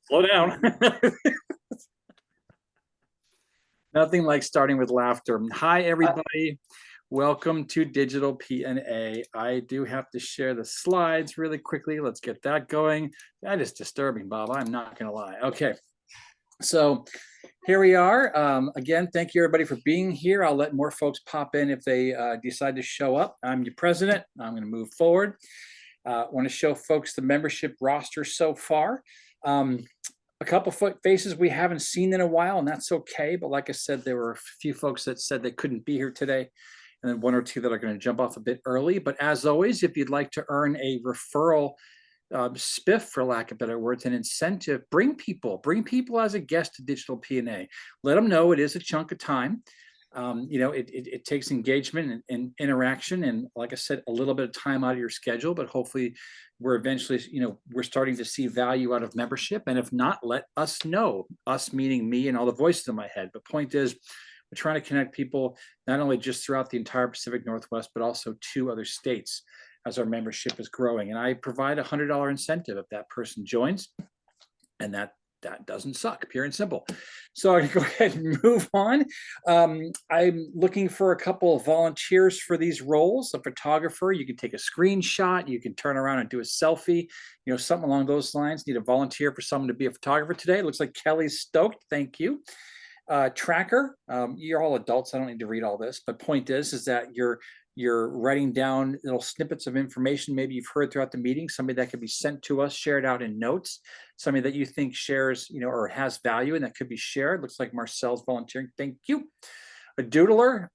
Slow down. Nothing like starting with laughter. Hi, everybody. Welcome to Digital PNA. I do have to share the slides really quickly. Let's get that going. That is disturbing, Bob. I'm not going to lie. Okay. So here we are. Again, thank you, everybody, for being here. I'll let more folks pop in if they decide to show up. I'm your president. I'm going to move forward. I want to show folks the membership roster so far. A couple faces we haven't seen in a while, and that's okay. But like I said, there were a few folks that said they couldn't be here today, and then one or two that are going to jump off a bit early. But as always, if you'd like to earn a referral spiff, for lack of better words, an incentive, bring people as a guest to Digital PNA. Let them know it is a chunk of time. It takes engagement and interaction, and like I said, a little bit of time out of your schedule, but hopefully we're eventually, we're starting to see value out of membership. And if not, let us know, us meaning me and all the voices in my head. But point is, we're trying to connect people not only just throughout the entire Pacific Northwest, but also to other states as our membership is growing. And I provide a $100 incentive if that person joins, and that doesn't suck, pure and simple. So I'm gonna go ahead and move on. I'm looking for a couple of volunteers for these roles. A photographer, you can take a screenshot, you can turn around and do a selfie, something along those lines. Need a volunteer for someone to be a photographer today. It looks like Kelly's stoked, thank you. Tracker, you're all adults, I don't need to read all this, but point is that you're writing down little snippets of information maybe you've heard throughout the meeting, somebody that could be sent to us, shared out in notes, somebody that you think shares, or has value and that could be shared. Looks like Marcel's volunteering. Thank you. A doodler,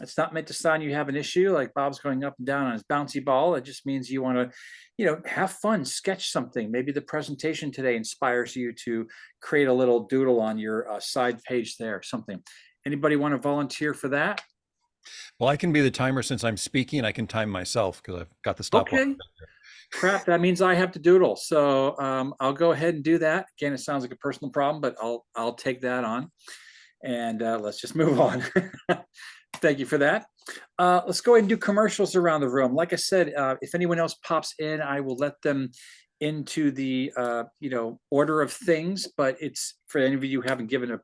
it's not meant to sound you have an issue like Bob's going up and down on his bouncy ball. It just means you want to, have fun, sketch something. Maybe the presentation today inspires you to create a little doodle on your side page there, something. Anybody want to volunteer for that? Well, I can be the timer since I'm speaking. I can time myself because I've got the stopwatch. Okay. Crap, that means I have to doodle. So I'll go ahead and do that. Again, it sounds like a personal problem, but I'll take that on. And let's just move on. Thank you for that. Let's go ahead and do commercials around the room. Like I said, if anyone else pops in, I will let them into the order of things. But it's for any of you who haven't given an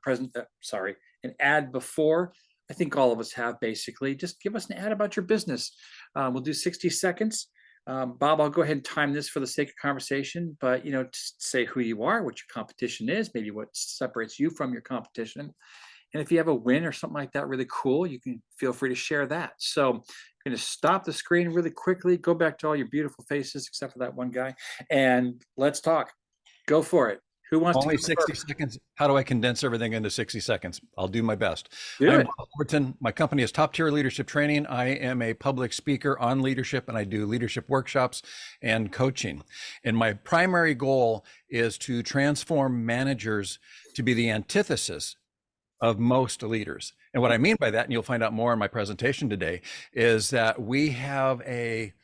ad before. I think all of us have, basically. Just give us an ad about your business. We'll do 60 seconds. Bob, I'll go ahead and time this for the sake of conversation, but say who you are, what your competition is, maybe what separates you from your competition. And if you have a win or something like that really cool, you can feel free to share that. So I'm going to stop the screen really quickly, go back to all your beautiful faces, except for that one guy, and let's talk. Go for it. Who wants Only to 60 seconds. How do I condense everything into 60 seconds? I'll do my best. do I'm it. Bob Overton. My company is Top Tier Leadership Training. I am a public speaker on leadership, and I do leadership workshops and coaching. And my primary goal is to transform managers to be the antithesis of most leaders. And what I mean by that, and you'll find out more in my presentation today, is that we have a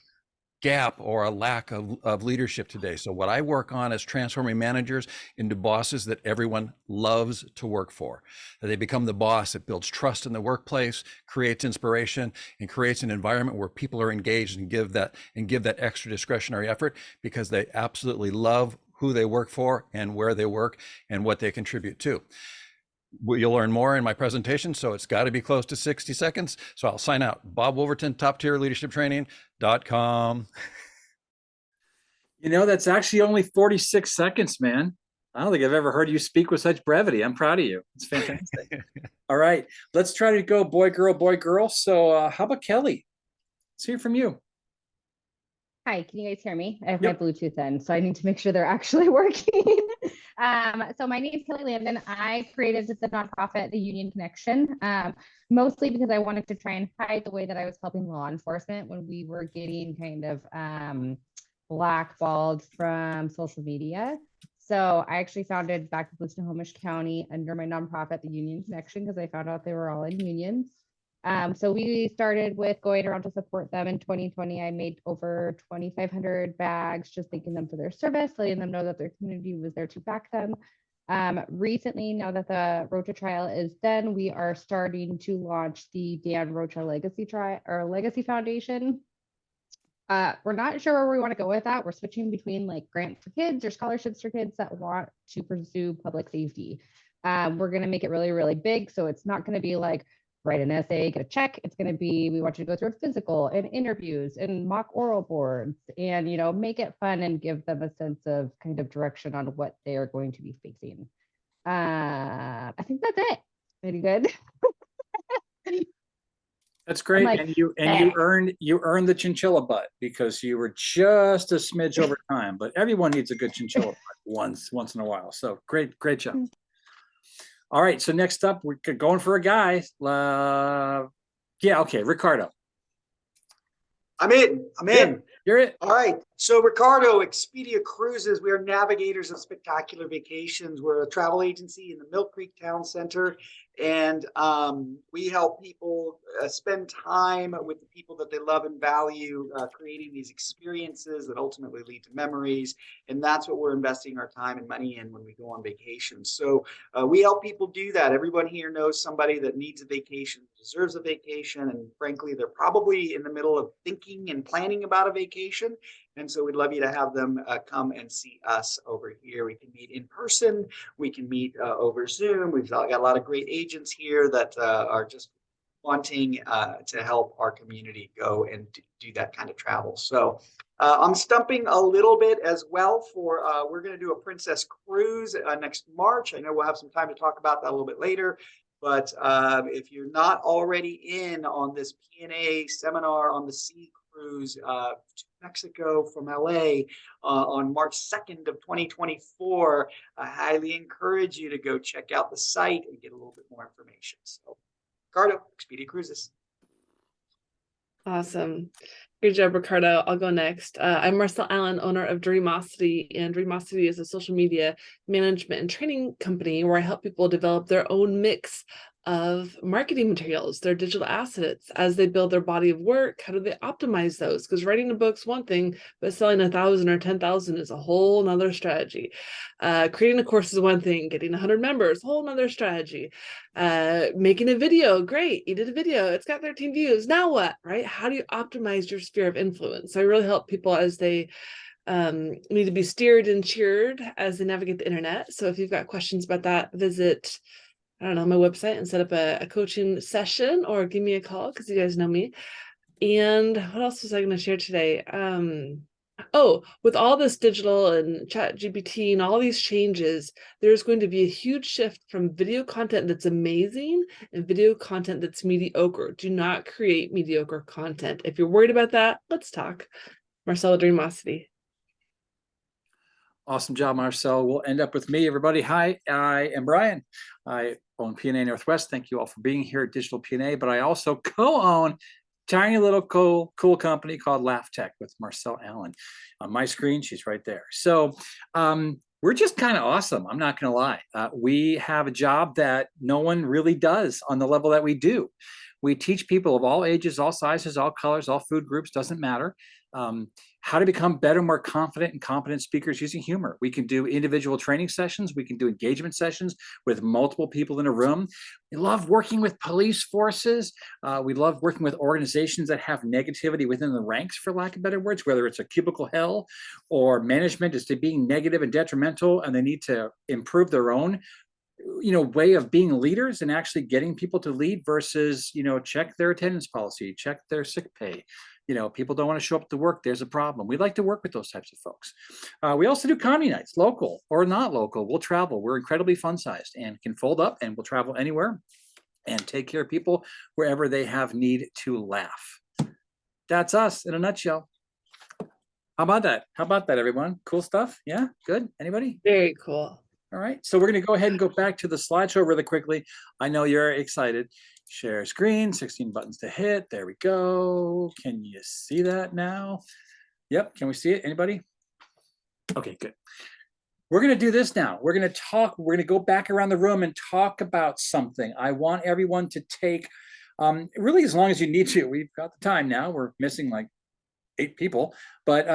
gap or a lack of leadership today. So what I work on is transforming managers into bosses that everyone loves to work for, that they become the boss that builds trust in the workplace, creates inspiration, and creates an environment where people are engaged and give that extra discretionary effort because they absolutely love who they work for and where they work and what they contribute to. You'll learn more in my presentation, so it's got to be close to 60 seconds. So I'll sign out. Bob Wolverton, toptierleadershiptraining.com. That's actually only 46 seconds, man. I don't think I've ever heard you speak with such brevity. I'm proud of you. It's fantastic. All right, let's try to go boy, girl, boy, girl. So how about Kelly? Let's hear from you. Hi, can you guys hear me? I have my Bluetooth in, so I need to make sure they're actually working. So my name is Kelly Landon. I created the nonprofit, The Union Connection, mostly because I wanted to try and hide the way that I was helping law enforcement when we were getting kind of blackballed from social media. So I actually founded back in Snohomish County under my nonprofit, The Union Connection, because I found out they were all in unions. So we started with going around to support them in 2020. I made over 2,500 bags, just thanking them for their service, letting them know that their community was there to back them. Recently, now that the Rocha trial is done, we are starting to launch the Dan Rocha Legacy Legacy Foundation. We're not sure where we want to go with that. We're switching between like grants for kids or scholarships for kids that want to pursue public safety. We're going to make it really, really big. So it's not going to be like write an essay, get a check. It's going to be, we want you to go through a physical and interviews and mock oral boards and, you know, make it fun and give them a sense of kind of direction on what they are going to be facing. I think that's it. Pretty good. That's great. like, And you earned the chinchilla butt because you were just a smidge over time, but everyone needs a good chinchilla butt once in a while. So great job. All right, so next up, we're going for a guy. Yeah, okay, Ricardo. I'm in. You're it. All right. So Ricardo, Expedia Cruises, we are navigators of spectacular vacations. We're a travel agency in the Mill Creek Town Center. And we help people spend time with the people that they love and value, creating these experiences that ultimately lead to memories. And that's what we're investing our time and money in when we go on vacation. So we help people do that. Everyone here knows somebody that needs a vacation, deserves a vacation. And frankly, they're probably in the middle of thinking and planning about a vacation. And so we'd love you to have them come and see us over here. We can meet in person. We can meet over Zoom. We've got a lot of great agents here that are just wanting to help our community go and do that kind of travel. So I'm stumping a little bit as well for, we're going to do a Princess Cruise next March. I know we'll have some time to talk about that a little bit later. But if you're not already in on this PNA seminar on the sea cruise to Mexico from LA on March 2nd of 2024, I highly encourage you to go check out the site and get a little bit more information. So, Ricardo, Expedia Cruises. Awesome. Good job, Ricardo. I'll go next. I'm Marcel Allen, owner of Dreamosity, and Dreamosity is a social media management and training company where I help people develop their own mix of marketing materials, their digital assets as they build their body of work. How do they optimize those? Because writing a book's one thing, but selling 1,000 or 10,000 is a whole nother strategy. Creating a course is one thing, getting 100 members, whole nother strategy. Making a video, great, you did a video, it's got 13 views, now what, right? How do you optimize your sphere of influence? So I really help people as they need to be steered and cheered as they navigate the internet. So if you've got questions about that, visit, I don't know, my website and set up a coaching session or give me a call because you guys know me. And what else was I going to share today? Oh, with all this digital and chat GPT and all these changes, there's going to be a huge shift from video content that's amazing and video content that's mediocre. Do not create mediocre content. If you're worried about that, let's talk. Marcella Dreamosity. Awesome job, Marcel. We'll end up with me, everybody. Hi, I am Brian. I own PNA Northwest. Thank you all for being here at Digital PNA, but I also co-own tiny little cool company called Laugh Tech with Marcel Allen. On my screen, she's right there. So we're just kind of awesome. I'm not going to lie. We have a job that no one really does on the level that we do. We teach people of all ages, all sizes, all colors, all food groups, doesn't matter, how to become better, more confident and competent speakers using humor. We can do individual training sessions. We can do engagement sessions with multiple people in a room. We love working with police forces. We love working with organizations that have negativity within the ranks, for lack of better words, whether it's a cubicle hell or management is to being negative and detrimental and they need to improve their own way of being leaders and actually getting people to lead versus, check their attendance policy, check their sick pay. People don't want to show up to work. There's a problem. We like to work with those types of folks. We also do comedy nights, local or not local. We'll travel. We're incredibly fun sized and can fold up and we'll travel anywhere and take care of people wherever they have need to laugh. That's us in a nutshell. How about that? How about that, everyone? Cool stuff? Yeah, good. Anybody? Very cool. All right, so we're going to go ahead and go back to the slideshow really quickly. I know you're excited. Share screen, 16 buttons to hit. There we go. Can you see that now? Yep, can we see it? Anybody? Okay, good. We're going to do this now. We're going to talk. We're going to go back around the room and talk about something. I want everyone to take, really as long as you need to. We've got the time now. We're missing like 8 people, but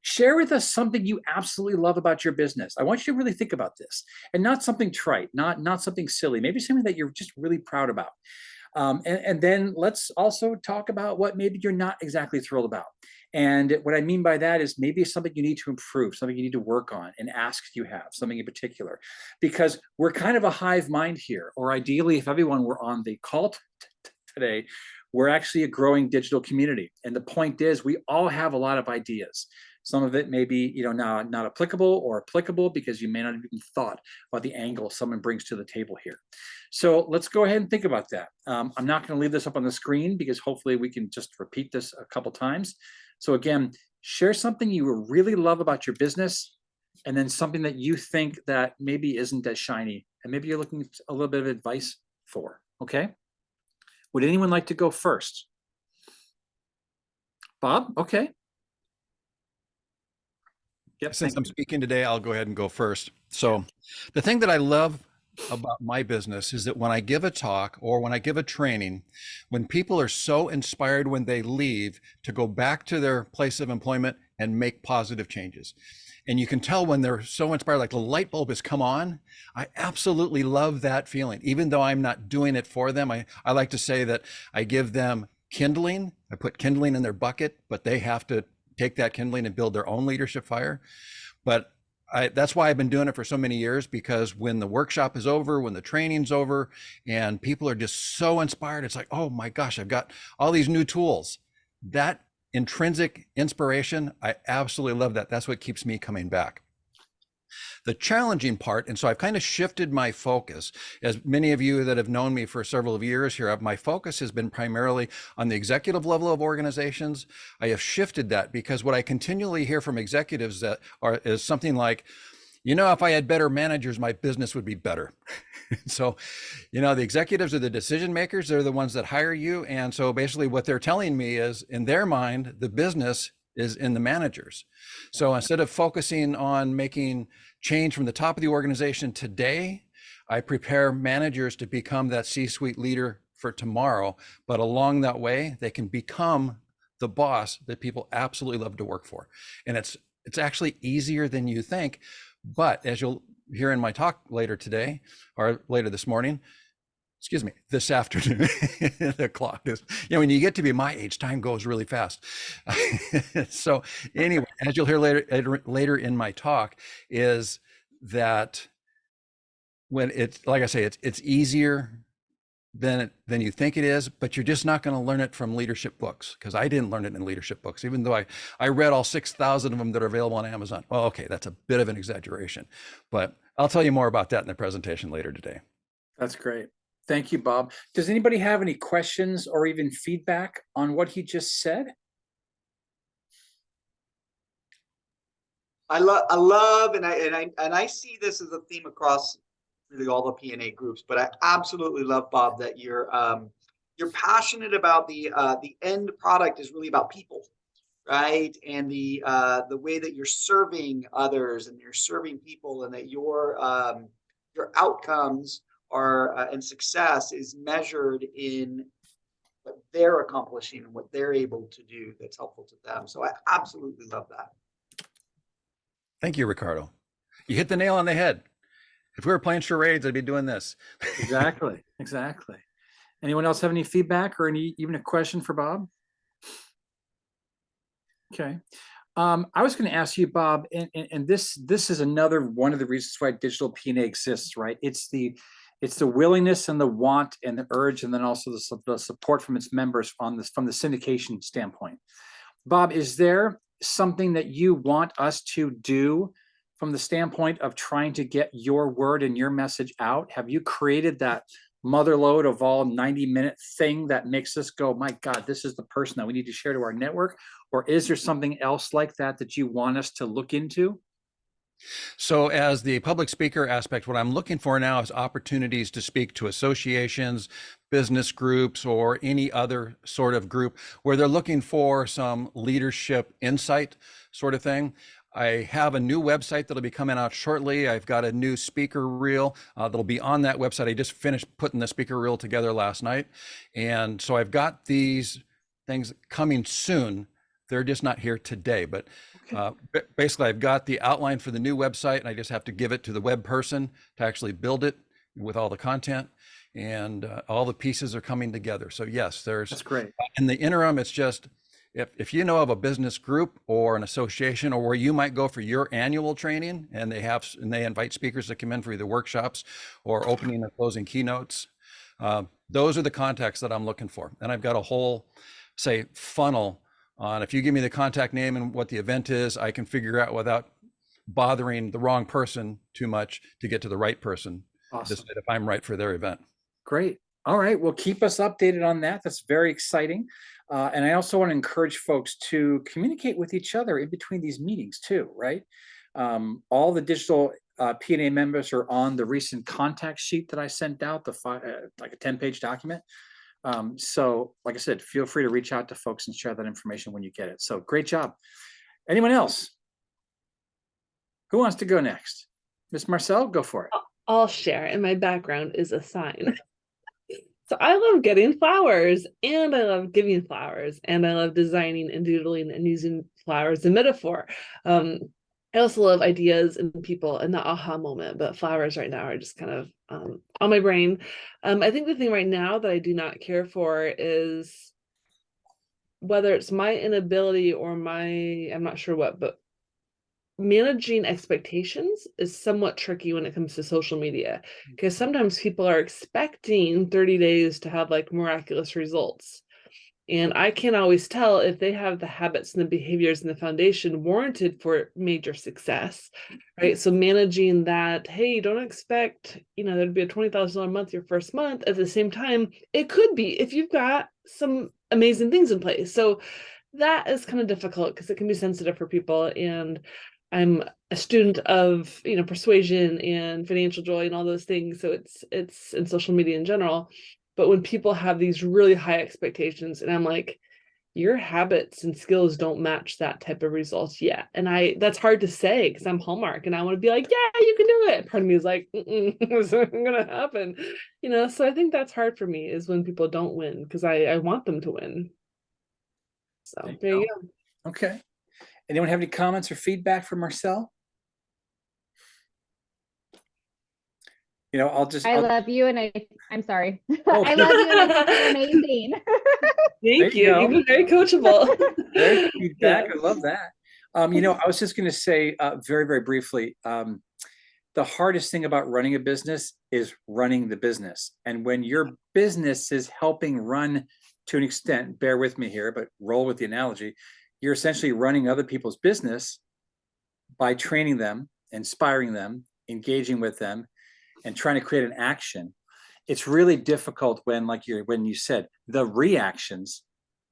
share with us something you absolutely love about your business. I want you to really think about this and not something trite, not something silly, maybe something that you're just really proud about. And then let's also talk about what maybe you're not exactly thrilled about. And what I mean by that is maybe it's something you need to improve, something you need to work on, and asks you have, something in particular. Because we're kind of a hive mind here, or ideally, if everyone were on the call today, we're actually a growing digital community. And the point is, we all have a lot of ideas. Some of it may be, not applicable, or applicable because you may not have even thought about the angle someone brings to the table here. So let's go ahead and think about that. I'm not going to leave this up on the screen because hopefully we can just repeat this a couple times. So again, share something you really love about your business, and then something that you think that maybe isn't as shiny, and maybe you're looking a little bit of advice for. Okay. Would anyone like to go first? Bob? Okay. Yep. Since I'm speaking today, I'll go ahead and go first. So the thing that I love about my business is that when I give a talk or when I give a training, when people are so inspired when they leave to go back to their place of employment and make positive changes. And you can tell when they're so inspired, like the light bulb has come on. I absolutely love that feeling. Even though I'm not doing it for them, I like to say that I give them kindling. I put kindling in their bucket, but they have to take that kindling and build their own leadership fire. But that's why I've been doing it for so many years, because when the workshop is over, when the training's over, and people are just so inspired, it's like, oh my gosh, I've got all these new tools. That intrinsic inspiration, I absolutely love that. That's what keeps me coming back. The challenging part, and so I've kind of shifted my focus, as many of you that have known me for several years here, my focus has been primarily on the executive level of organizations. I have shifted that because what I continually hear from executives is something like, if I had better managers, my business would be better. So, the executives are the decision makers. They're the ones that hire you. And so basically what they're telling me is, in their mind, the business is in the managers. So instead of focusing on making change from the top of the organization today, I prepare managers to become that C-suite leader for tomorrow. But along that way, they can become the boss that people absolutely love to work for. And it's actually easier than you think. But as you'll hear in my talk later today, or later this morning, this afternoon, the clock is, when you get to be my age, time goes really fast. So anyway, as you'll hear later in my talk, is that when it's, like I say, it's easier than you think it is, but you're just not going to learn it from leadership books, because I didn't learn it in leadership books, even though I read all 6,000 of them that are available on Amazon. Well, okay, that's a bit of an exaggeration, but I'll tell you more about that in the presentation later today. That's great. Thank you, Bob. Does anybody have any questions or even feedback on what he just said? I love, and I see this as a theme across really all the PNA groups, but I absolutely love, Bob, that you're passionate about the end product is really about people, right? And the way that you're serving others and you're serving people, and that your outcomes are and success is measured in what they're accomplishing and what they're able to do that's helpful to them. So I absolutely love that. Thank you, Ricardo. You hit the nail on the head. If we were playing charades, I'd be doing this. Exactly. Anyone else have any feedback or even a question for Bob? Okay. I was going to ask you, Bob, and this is another one of the reasons why digital PNA exists, right? It's the willingness and the want and the urge, and then also the support from its members from the syndication standpoint. Bob, is there something that you want us to do from the standpoint of trying to get your word and your message out? Have you created that mother lode of all 90-minute thing that makes us go, my God, this is the person that we need to share to our network? Or is there something else like that you want us to look into? So as the public speaker aspect, what I'm looking for now is opportunities to speak to associations, business groups, or any other sort of group where they're looking for some leadership insight sort of thing. I have a new website that'll be coming out shortly. I've got a new speaker reel that'll be on that website. I just finished putting the speaker reel together last night. And so I've got these things coming soon. They're just not here today, but basically I've got the outline for the new website, and I just have to give it to the web person to actually build it with all the content, and all the pieces are coming together. So yes, That's great. In the interim, if you know of a business group or an association, or where you might go for your annual training, and they invite speakers to come in for either workshops or opening or closing keynotes, those are the contacts that I'm looking for. And I've got a whole, say, funnel on, if you give me the contact name and what the event is, I can figure out without bothering the wrong person too much to get to the right person. Awesome. Decide if I'm right for their event. Great. All right. Well, keep us updated on that. That's very exciting. And I also want to encourage folks to communicate with each other in between these meetings too, right? All the digital PNA members are on the recent contact sheet that I sent out, like a 10-page document. So like I said, feel free to reach out to folks and share that information when you get it. So great job. Anyone else? Who wants to go next? Miss Marcel, go for it. I'll share, and my background is a sign. So I love getting flowers, and I love giving flowers, and I love designing and doodling and using flowers as a metaphor. I also love ideas and people and the aha moment, but flowers right now are just kind of on my brain. I think the thing right now that I do not care for is whether it's my inability or I'm not sure what, but managing expectations is somewhat tricky when it comes to social media, because sometimes people are expecting 30 days to have like miraculous results. And I can't always tell if they have the habits and the behaviors and the foundation warranted for major success, right? So managing that, hey, don't expect, there'd be a $20,000 a month your first month. At the same time, it could be if you've got some amazing things in place. So that is kind of difficult because it can be sensitive for people. And I'm a student of, persuasion and financial joy and all those things. So it's in social media in general. But when people have these really high expectations, and I'm like, your habits and skills don't match that type of results yet. And that's hard to say because I'm Hallmark and I want to be like, yeah, you can do it. Part of me is like, it's not gonna happen. So I think that's hard for me, is when people don't win, because I want them to win. So there you go. Okay. Anyone have any comments or feedback for Marcel? I love you, and I'm sorry. Oh. I love you, and I think you're amazing. Thank you. You've been very coachable. Very good feedback. Yeah. I love that. I was just going to say very, very briefly, the hardest thing about running a business is running the business. And when your business is helping run to an extent, bear with me here, but roll with the analogy, you're essentially running other people's business by training them, inspiring them, engaging with them, and trying to create an action. It's really difficult when you said the reactions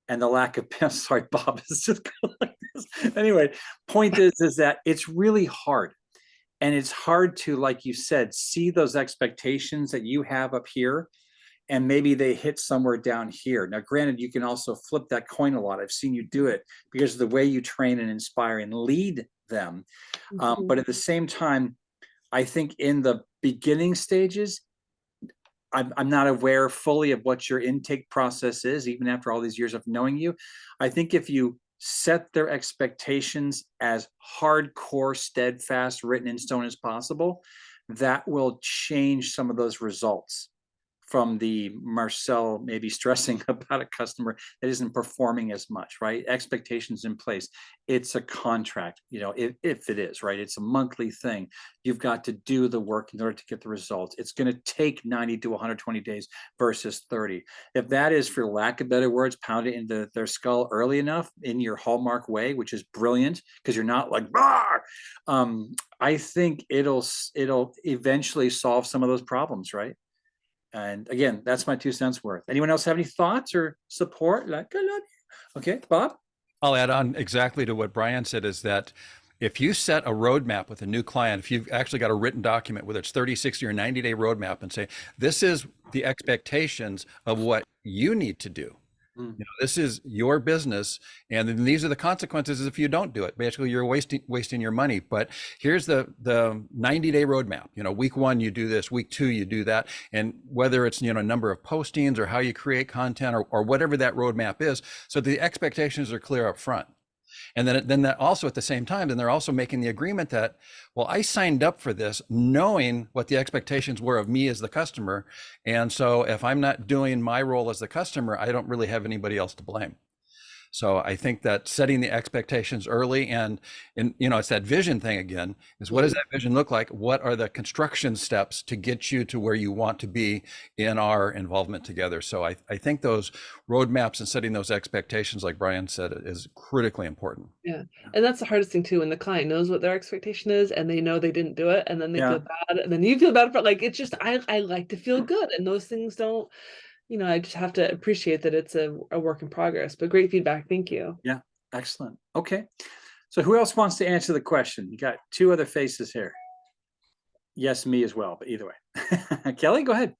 and the lack of, I'm sorry, Bob is just going like this. Anyway, point is that it's really hard. And it's hard to, like you said, see those expectations that you have up here, and maybe they hit somewhere down here. Now, granted, you can also flip that coin a lot. I've seen you do it because of the way you train and inspire and lead them. But at the same time, I think in the beginning stages, I'm not aware fully of what your intake process is, even after all these years of knowing you. I think if you set their expectations as hardcore, steadfast, written in stone as possible, that will change some of those results from the Marcel maybe stressing about a customer that isn't performing as much, right? Expectations in place. It's a contract, if it is, right? It's a monthly thing. You've got to do the work in order to get the results. It's going to take 90 to 120 days versus 30. If that is, for lack of better words, pound it into their skull early enough in your Hallmark way, which is brilliant because you're not like, I think it'll eventually solve some of those problems, right? And again, that's my 2 cents worth. Anyone else have any thoughts or support? Okay, Bob? I'll add on exactly to what Brian said, is that if you set a roadmap with a new client, if you've actually got a written document, whether it's 30, 60, or 90-day roadmap, and say, this is the expectations of what you need to do. This is your business, and then these are the consequences if you don't do it. Basically, you're wasting your money. But here's the 90-day roadmap. Week 1 you do this, week 2 you do that, and whether it's number of postings or how you create content or whatever that roadmap is, so the expectations are clear up front. And then that also at the same time, then they're also making the agreement that, well, I signed up for this knowing what the expectations were of me as the customer. And so if I'm not doing my role as the customer, I don't really have anybody else to blame. So I think that setting the expectations early and it's that vision thing again, is what does that vision look like? What are the construction steps to get you to where you want to be in our involvement together? So I think those roadmaps and setting those expectations, like Brian said, is critically important. Yeah. And that's the hardest thing too, when the client knows what their expectation is and they know they didn't do it, and then they feel bad, and then you feel bad for like, it's just, I like to feel good, and those things don't, I just have to appreciate that it's a work in progress, but great feedback. Thank you. Yeah, excellent. Okay. So who else wants to answer the question? You got two other faces here. Yes, me as well, but either way. Kelly, go ahead.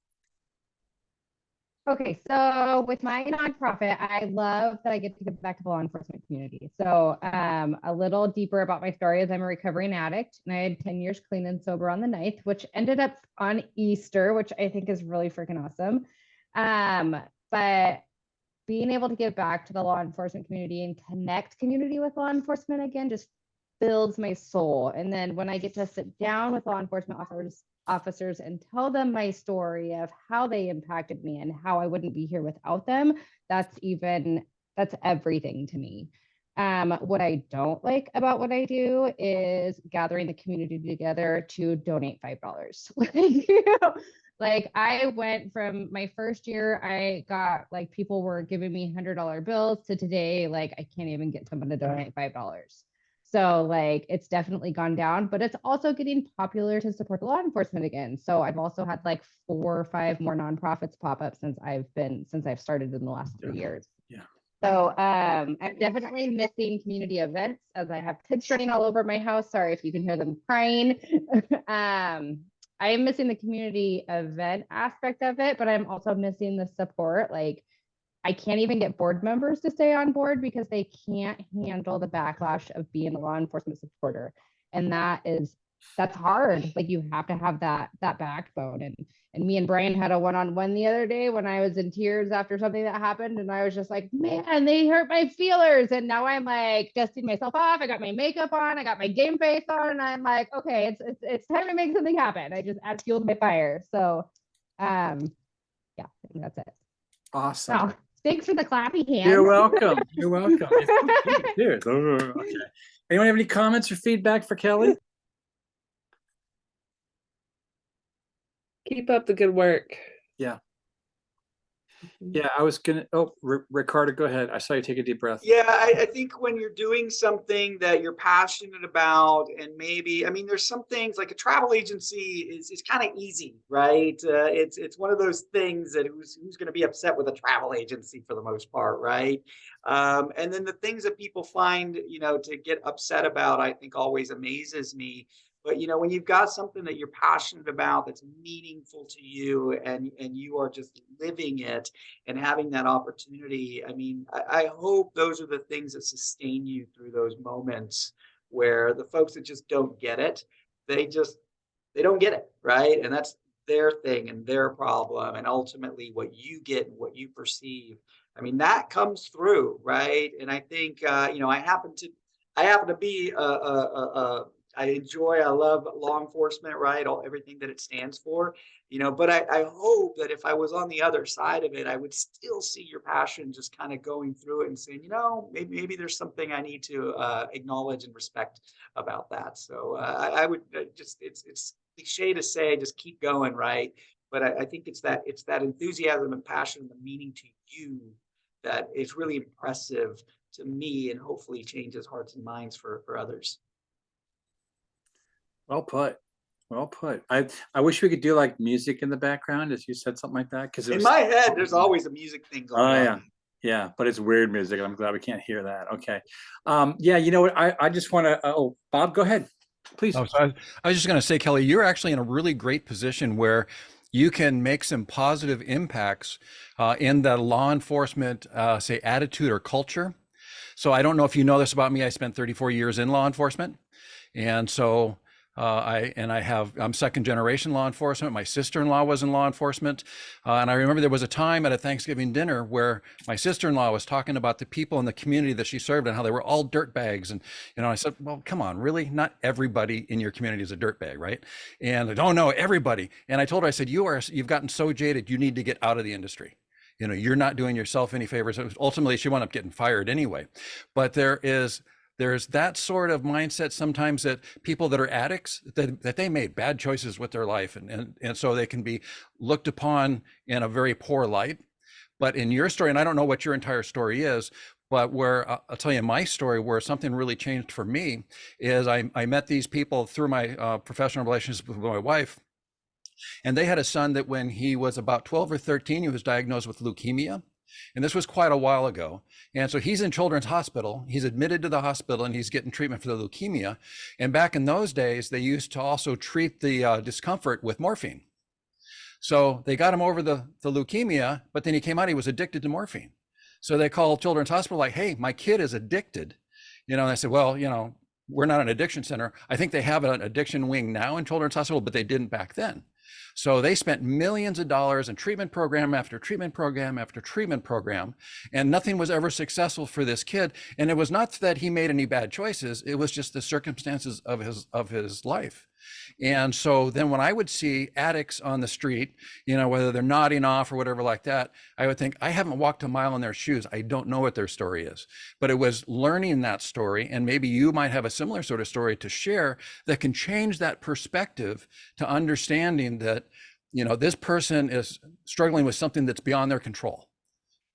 Okay, so with my nonprofit, I love that I get to give back to the law enforcement community. So a little deeper about my story is I'm a recovering addict, and I had 10 years clean and sober on the 9th, which ended up on Easter, which I think is really freaking awesome. But being able to give back to the law enforcement community and connect community with law enforcement again just fills my soul. And then when I get to sit down with law enforcement officers and tell them my story of how they impacted me and how I wouldn't be here without them, that's everything to me. What I don't like about what I do is gathering the community together to donate $5. Like I went from my first year, I got like people were giving me $100 bills to today, like I can't even get someone to donate $5. So like it's definitely gone down, but it's also getting popular to support law enforcement again. So I've also had like 4 or 5 more nonprofits pop up since I've started in the last 3 years. Yeah. So I'm definitely missing community events as I have kids running all over my house. Sorry if you can hear them crying. I am missing the community event aspect of it, but I'm also missing the support. Like I can't even get board members to stay on board because they can't handle the backlash of being a law enforcement supporter. And that's hard. Like you have to have that backbone. And me and Brian had a one-on-one the other day when I was in tears after something that happened. And I was just like, man, they hurt my feelers. And now I'm like dusting myself off. I got my makeup on, I got my game face on, and I'm like, okay, it's time to make something happen. I just add fuel to my fire. So yeah, I think that's it. Awesome. Oh, thanks for the clappy hands. You're welcome. You're welcome. Cheers. Okay. Anyone have any comments or feedback for Kelly? Keep up the good work. Yeah. Yeah, I was gonna. Oh, Ricardo, go ahead. I saw you take a deep breath. Yeah, I think when you're doing something that you're passionate about, and maybe, I mean, there's some things like a travel agency is kind of easy, right? It's one of those things that who's going to be upset with a travel agency for the most part, right? And then the things that people find, to get upset about, I think always amazes me. But when you've got something that you're passionate about that's meaningful to you, and you are just living it and having that opportunity, I mean, I hope those are the things that sustain you through those moments where the folks that just don't get it, they don't get it, right? And that's their thing and their problem. And ultimately what you get and what you perceive, I mean, that comes through, right? And I think I happen to be I love law enforcement, right? Everything that it stands for, but I hope that if I was on the other side of it, I would still see your passion just kind of going through it and saying, maybe there's something I need to acknowledge and respect about that. So I would it's cliche to say, just keep going, right? But I think it's that enthusiasm and passion and the meaning to you that is really impressive to me, and hopefully changes hearts and minds for others. Well put. Well put. I wish we could do like music in the background as you said something like that, because in my head there's always a music thing going on. Yeah. Yeah, but it's weird music. I'm glad we can't hear that. Okay. Yeah, you know what? I just want to. Bob, go ahead, please. Oh, so I was just going to say, Kelly, you're actually in a really great position where you can make some positive impacts in the law enforcement, say, attitude or culture. So I don't know if you know this about me. I spent 34 years in law enforcement, and so. I'm second generation law enforcement. My sister-in-law was in law enforcement. And I remember there was a time at a Thanksgiving dinner where my sister-in-law was talking about the people in the community that she served and how they were all dirtbags. And, I said, well, come on, really? Not everybody in your community is a dirtbag, right? And I don't know everybody. And I told her, I said, you've gotten so jaded, you need to get out of the industry. You know, you're not doing yourself any favors. Ultimately, she wound up getting fired anyway. But there's that sort of mindset sometimes that people that are addicts, that they made bad choices with their life. And so they can be looked upon in a very poor light. But in your story, and I don't know what your entire story is, but where I'll tell you my story, where something really changed for me is I met these people through my professional relationship with my wife. And they had a son that when he was about 12 or 13, he was diagnosed with leukemia. And this was quite a while ago. And so he's in Children's Hospital. He's admitted to the hospital and he's getting treatment for the leukemia. And back in those days, they used to also treat the discomfort with morphine. So they got him over the leukemia, but then he came out, he was addicted to morphine. So they called Children's Hospital like, hey, my kid is addicted. You know, and I said, well, you know, we're not an addiction center. I think they have an addiction wing now in Children's Hospital, but they didn't back then. So they spent millions of dollars in treatment program after treatment program after treatment program, and nothing was ever successful for this kid. And it was not that he made any bad choices, it was just the circumstances of his life. And so then when I would see addicts on the street, you know, whether they're nodding off or whatever like that, I would think, I haven't walked a mile in their shoes. I don't know what their story is. But it was learning that story, and maybe you might have a similar sort of story to share that can change that perspective to understanding that, you know, this person is struggling with something that's beyond their control.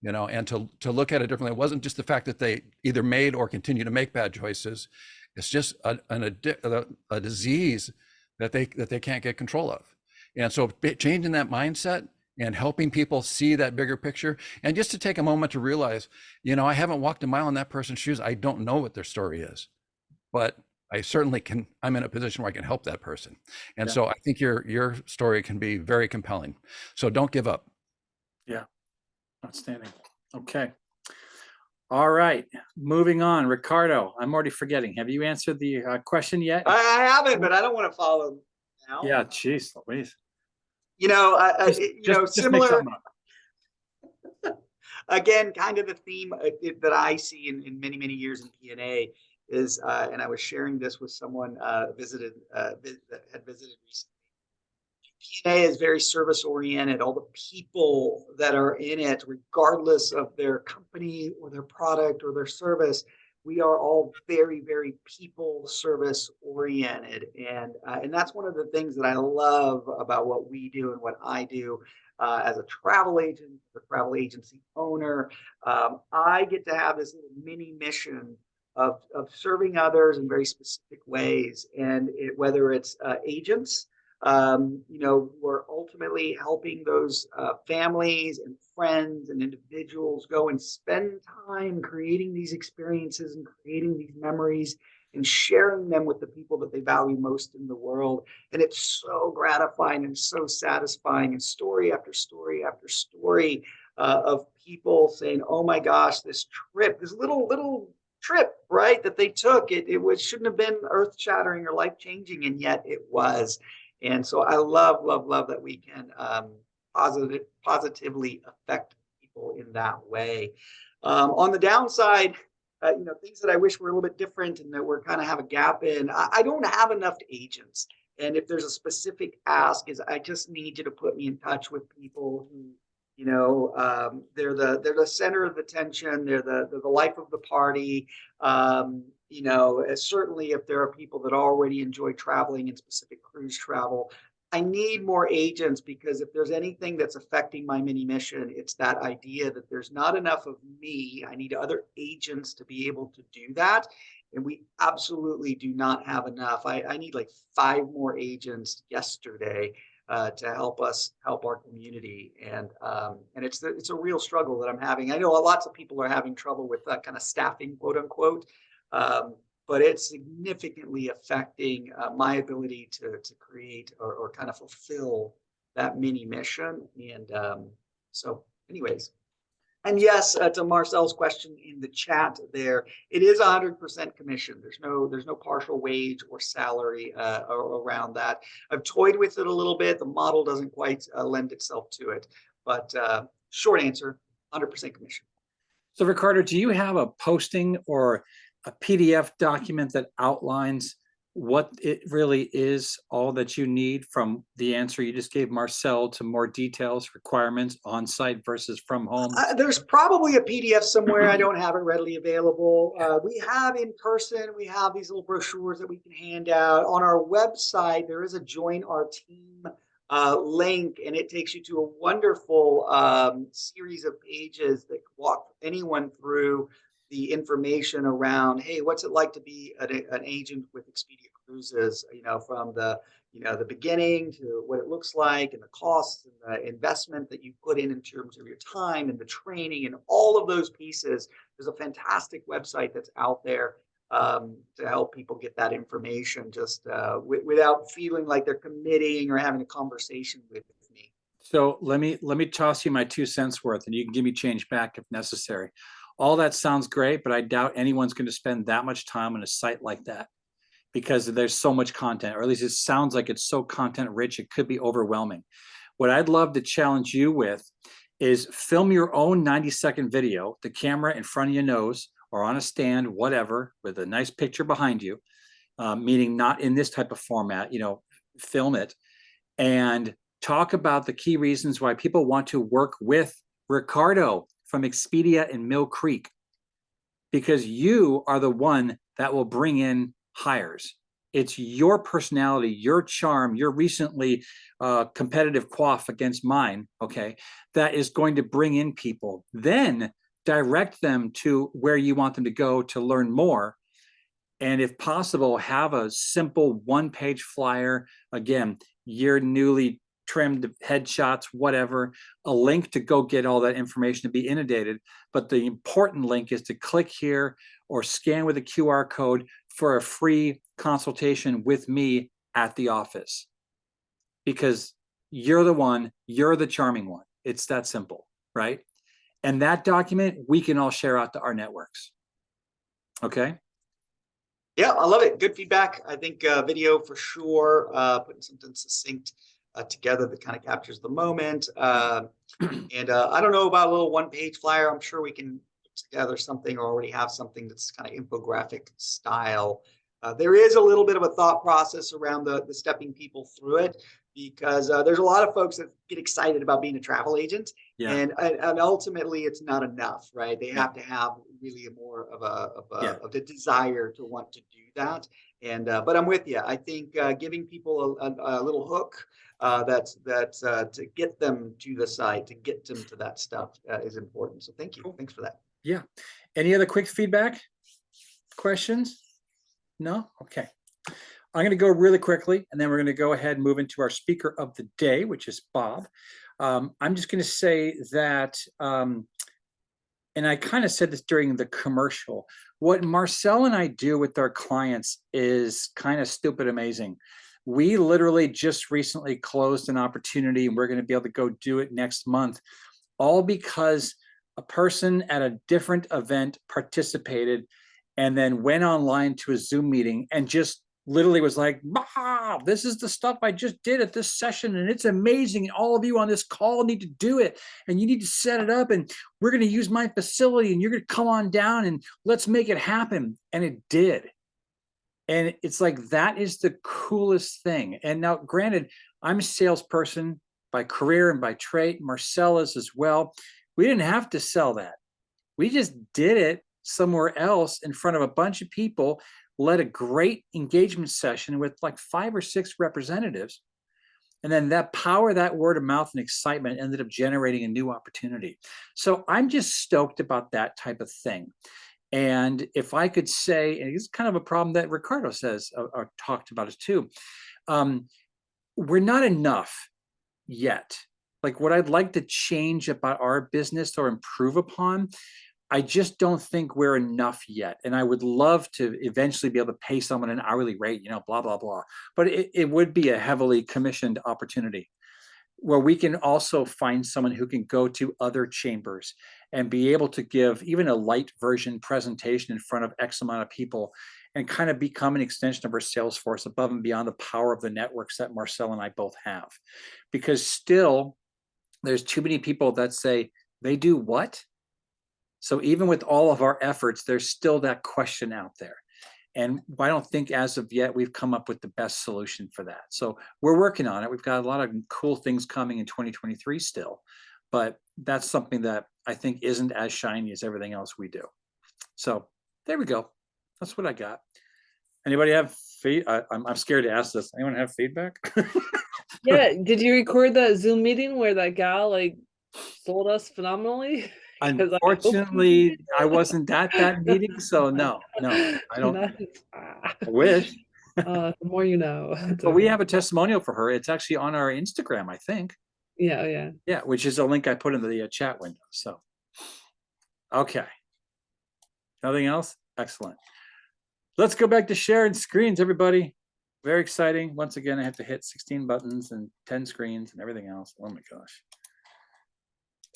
You know, and to look at it differently. It wasn't just the fact that they either made or continue to make bad choices. It's just a disease that they can't get control of. And so changing that mindset and helping people see that bigger picture, and just to take a moment to realize, you know, I haven't walked a mile in that person's shoes. I don't know what their story is, but I certainly can. I'm in a position where I can help that person. And so I think your story can be very compelling. So don't give up. Yeah, outstanding. Okay. All right, moving on. Ricardo, I'm already forgetting. Have you answered the question yet? I haven't, but I don't want to follow now. Yeah, geez, Louise. You know, Just make similar. something up. Again, kind of the theme that I see in many, many years in PNA is, and I was sharing this with someone that had visited recently. PNA is very service oriented. All the people that are in it, regardless of their company or their product or their service, we are all very, very people service oriented. And that's one of the things that I love about what we do and what I do as a travel agent, a travel agency owner. I get to have this little mini mission of serving others in very specific ways. And whether it's agents, you know, we're ultimately helping those families and friends and individuals go and spend time creating these experiences and creating these memories and sharing them with the people that they value most in the world. And it's so gratifying and so satisfying, and story after story after story of people saying, oh my gosh, this trip, this little trip, right, that they took, it shouldn't have been earth shattering or life changing, and yet it was. And so I love that we can positively affect people in that way. On the downside, you know, things that I wish were a little bit different and that we're kind of have a gap in. I don't have enough agents. And if there's a specific ask, is I just need you to put me in touch with people who, you know, they're the center of attention. They're the life of the party. You know, certainly if there are people that already enjoy traveling in specific cruise travel, I need more agents, because if there's anything that's affecting my mini mission, it's that idea that there's not enough of me. I need other agents to be able to do that. And we absolutely do not have enough. I need like 5 more agents yesterday to help us help our community. And it's a real struggle that I'm having. I know lots of people are having trouble with that kind of staffing, quote unquote. But it's significantly affecting my ability to create or kind of fulfill that mini mission. And so anyways, and yes, to Marcel's question in the chat there, it is 100% commission. There's no partial wage or salary around that. I've toyed with it a little bit. The model doesn't quite lend itself to it, but short answer, 100% commission. So Ricardo, do you have a posting or a PDF document that outlines what it really is, all that you need from the answer you just gave Marcel to more details, requirements, on-site versus from home? There's probably a PDF somewhere. I don't have it readily available. We have in person, we have these little brochures that we can hand out. On our website, there is a join our team link, and it takes you to a wonderful series of pages that walk anyone through the information around, hey, what's it like to be an agent with Expedia Cruises, from the beginning to what it looks like and the costs and the investment that you put in terms of your time and the training and all of those pieces. There's a fantastic website that's out there to help people get that information just without feeling like they're committing or having a conversation with me. So let me toss you my 2 cents worth, and you can give me change back if necessary. All that sounds great, but I doubt anyone's going to spend that much time on a site like that because there's so much content, or at least it sounds like it's so content rich, it could be overwhelming. What I'd love to challenge you with is film your own 90-second video, the camera in front of your nose or on a stand, whatever, with a nice picture behind you, meaning not in this type of format, film it and talk about the key reasons why people want to work with Ricardo from Expedia in Mill Creek, because you are the one that will bring in hires. It's your personality, your charm, your recently competitive quaff against mine, okay, that is going to bring in people. Then direct them to where you want them to go to learn more. And if possible, have a simple one-page flyer, again, your newly trimmed headshots, whatever, a link to go get all that information to be inundated. But the important link is to click here or scan with a QR code for a free consultation with me at the office. Because you're the one, you're the charming one. It's that simple, right? And that document, we can all share out to our networks. Okay? Yeah, I love it. Good feedback. I think video for sure, putting something succinct together that kind of captures the moment. And I don't know about a little one-page flyer. I'm sure we can put together something or already have something that's kind of infographic style. There is a little bit of a thought process around the stepping people through it, because there's a lot of folks that get excited about being a travel agent, and ultimately it's not enough, right? They have to have really more of the desire to want to do that. And but I'm with you. I think giving people a little hook that's to get them to the site, to get them to that stuff is important. So thank you. Cool. Thanks for that. Yeah. Any other quick feedback? Questions? No? Okay. I'm going to go really quickly, and then we're going to go ahead and move into our speaker of the day, which is Bob. I'm just going to say that, and I kind of said this during the commercial, what Marcel and I do with our clients is kind of stupid amazing. We literally just recently closed an opportunity, and we're going to be able to go do it next month, all because a person at a different event participated and then went online to a Zoom meeting and just literally was like, wow, this is the stuff I just did at this session, and it's amazing. And all of you on this call need to do it, and you need to set it up, and we're going to use my facility, and you're going to come on down, and let's make it happen. And it did. And it's like, that is the coolest thing. And now, granted, I'm a salesperson by career and by trade. Marcel is as well. We didn't have to sell that. We just did it somewhere else in front of a bunch of people, led a great engagement session with like 5 or 6 representatives. And then that power, that word of mouth and excitement ended up generating a new opportunity. So I'm just stoked about that type of thing. And if I could say, and it's kind of a problem that Ricardo says or talked about it too, we're not enough yet. Like, what I'd like to change about our business or improve upon, I just don't think we're enough yet. And I would love to eventually be able to pay someone an hourly rate, blah, blah, blah. But it would be a heavily commissioned opportunity where we can also find someone who can go to other chambers and be able to give even a light version presentation in front of X amount of people and kind of become an extension of our sales force above and beyond the power of the networks that Marcel and I both have. Because still, there's too many people that say, they do what? So even with all of our efforts, there's still that question out there. And I don't think as of yet we've come up with the best solution for that. So we're working on it. We've got a lot of cool things coming in 2023 still, but that's something that I think isn't as shiny as everything else we do. So there we go. That's what I got. Anybody have I'm scared to ask this. Anyone have feedback? Yeah, did you record that Zoom meeting where that gal like sold us phenomenally? 'Cause I hope you Unfortunately, did. I wasn't at that meeting, so no, I don't. Ah, I wish. the more you know. It's But we okay. have a testimonial for her. It's actually on our Instagram, I think. Yeah, yeah. Yeah, which is a link I put in the chat window. So, okay. Nothing else? Excellent. Let's go back to sharing screens, everybody. Very exciting. Once again, I have to hit 16 buttons and 10 screens and everything else. Oh my gosh.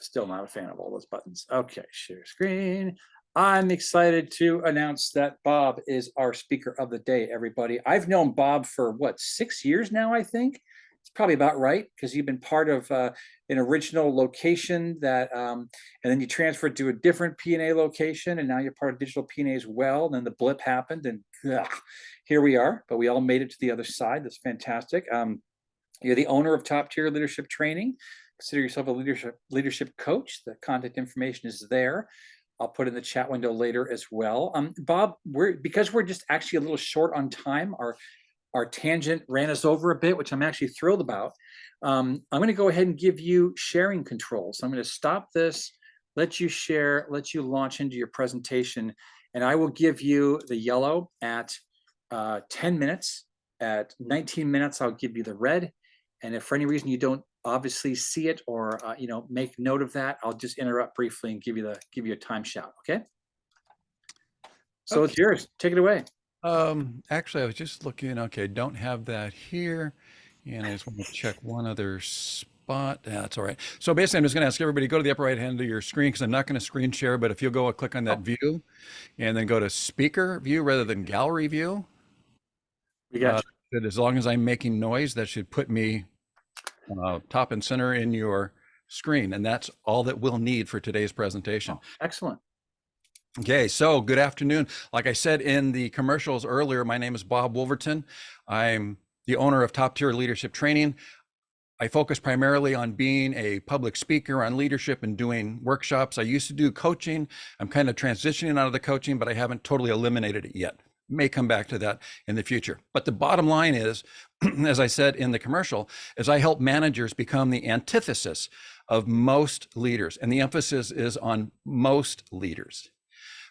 Still not a fan of all those buttons. Okay, share screen. I'm excited to announce that Bob is our speaker of the day, everybody. I've known Bob for what, 6 years now, I think. It's probably about right, because you've been part of an original location that, and then you transferred to a different PNA location, and now you're part of DigitalPNA as well. And then the blip happened, and here we are. But we all made it to the other side. That's fantastic. You're the owner of Top Tier Leadership Training. Consider yourself a leadership coach. The contact information is there. I'll put in the chat window later as well. Bob, because we're just actually a little short on time, our tangent ran us over a bit, which I'm actually thrilled about. I'm going to go ahead and give you sharing controls. I'm going to stop this, let you share, let you launch into your presentation, and I will give you the yellow at 10 minutes. At 19 minutes, I'll give you the red. And if for any reason you don't obviously see it or make note of that, I'll just interrupt briefly and give you a time shout. Okay. So Okay. it's yours. Take it away. Actually, I was just looking. Okay, don't have that here, and I just want to check one other spot. That's all right. So basically, I'm just going to ask everybody to go to the upper right hand of your screen because I'm not going to screen share. But if you'll go click on that view, and then go to speaker view rather than gallery view. We got that as long as I'm making noise, that should put me top and center in your screen, and that's all that we'll need for today's presentation. Oh, excellent. Okay, so good afternoon. Like I said in the commercials earlier, my name is Bob Wolverton. I'm the owner of Top Tier Leadership Training. I focus primarily on being a public speaker on leadership and doing workshops. I used to do coaching. I'm kind of transitioning out of the coaching, but I haven't totally eliminated it yet. May come back to that in the future. But the bottom line is, as I said in the commercial, is I help managers become the antithesis of most leaders. And the emphasis is on most leaders,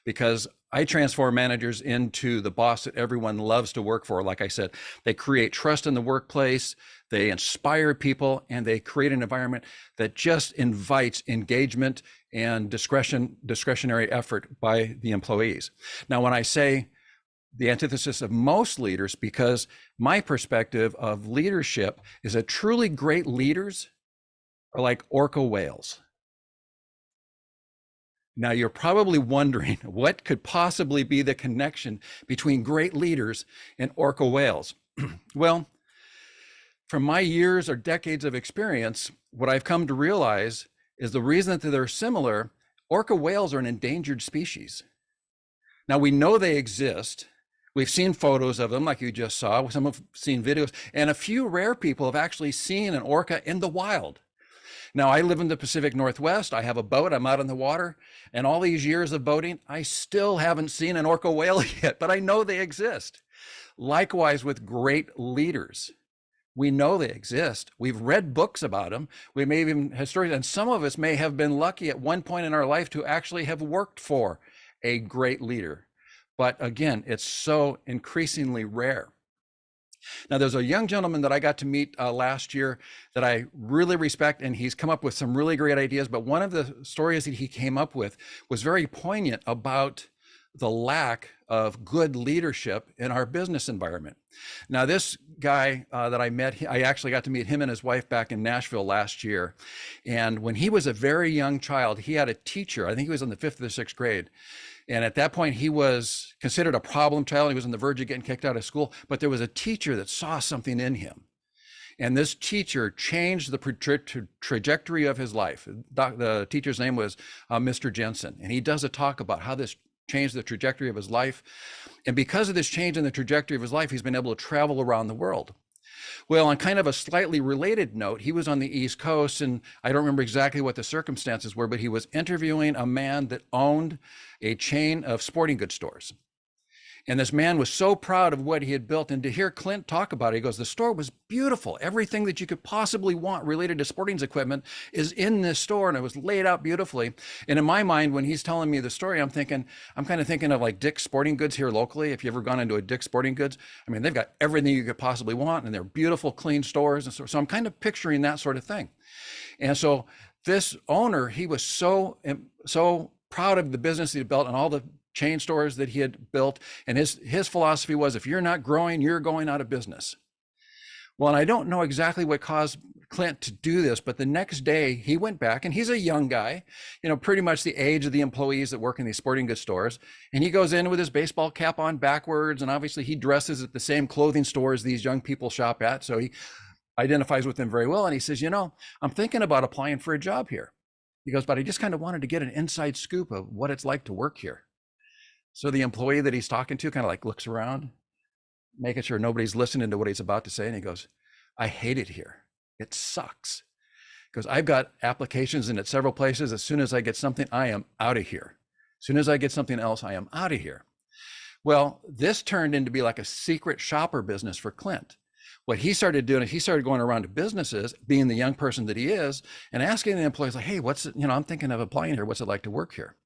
because I transform managers into the boss that everyone loves to work for. Like I said, they create trust in the workplace, they inspire people, and they create an environment that just invites engagement and discretionary effort by the employees. Now, when I say the antithesis of most leaders, because my perspective of leadership is that truly great leaders are like orca whales. Now, you're probably wondering what could possibly be the connection between great leaders and orca whales. Well, from my years or decades of experience, what I've come to realize is the reason that they're similar, orca whales are an endangered species. Now, we know they exist. We've seen photos of them like you just saw. Some have seen videos, and a few rare people have actually seen an orca in the wild. Now, I live in the Pacific Northwest. I have a boat. I'm out in the water. And all these years of boating, I still haven't seen an orca whale yet, but I know they exist. Likewise with great leaders. We know they exist. We've read books about them. We may even have stories, and some of us may have been lucky at one point in our life to actually have worked for a great leader. But again, it's so increasingly rare. Now, there's a young gentleman that I got to meet last year that I really respect, and he's come up with some really great ideas. But one of the stories that he came up with was very poignant about the lack of good leadership in our business environment. Now, this guy that I met, I actually got to meet him and his wife back in Nashville last year. And when he was a very young child, he had a teacher. I think he was in the 5th or 6th grade. And at that point, he was considered a problem child. He was on the verge of getting kicked out of school, but there was a teacher that saw something in him. And this teacher changed the trajectory of his life. The teacher's name was Mr. Jensen. And he does a talk about how this changed the trajectory of his life. And because of this change in the trajectory of his life, he's been able to travel around the world. Well, on kind of a slightly related note, he was on the East Coast, and I don't remember exactly what the circumstances were, but he was interviewing a man that owned a chain of sporting goods stores. And this man was so proud of what he had built. And to hear Clint talk about it, he goes, the store was beautiful. Everything that you could possibly want related to sporting equipment is in this store. And it was laid out beautifully. And in my mind, when he's telling me the story, I'm kind of thinking of like Dick's Sporting Goods here locally. If you've ever gone into a Dick's Sporting Goods, I mean, they've got everything you could possibly want, and they're beautiful, clean stores. And so I'm kind of picturing that sort of thing. And so this owner, he was so proud of the business he built and all the chain stores that he had built. And his philosophy was, if you're not growing, you're going out of business. Well, and I don't know exactly what caused Clint to do this, but the next day he went back, and he's a young guy, pretty much the age of the employees that work in these sporting goods stores. And he goes in with his baseball cap on backwards. And obviously he dresses at the same clothing stores these young people shop at. So he identifies with them very well. And he says, I'm thinking about applying for a job here. He goes, but I just kind of wanted to get an inside scoop of what it's like to work here. So the employee that he's talking to kind of like looks around, making sure nobody's listening to what he's about to say. And he goes, I hate it here. It sucks. Because I've got applications in at several places. As soon as I get something, I am out of here. As soon as I get something else, I am out of here. Well, this turned into be like a secret shopper business for Clint. What he started doing is he started going around to businesses, being the young person that he is, and asking the employees like, hey, what's it, I'm thinking of applying here. What's it like to work here?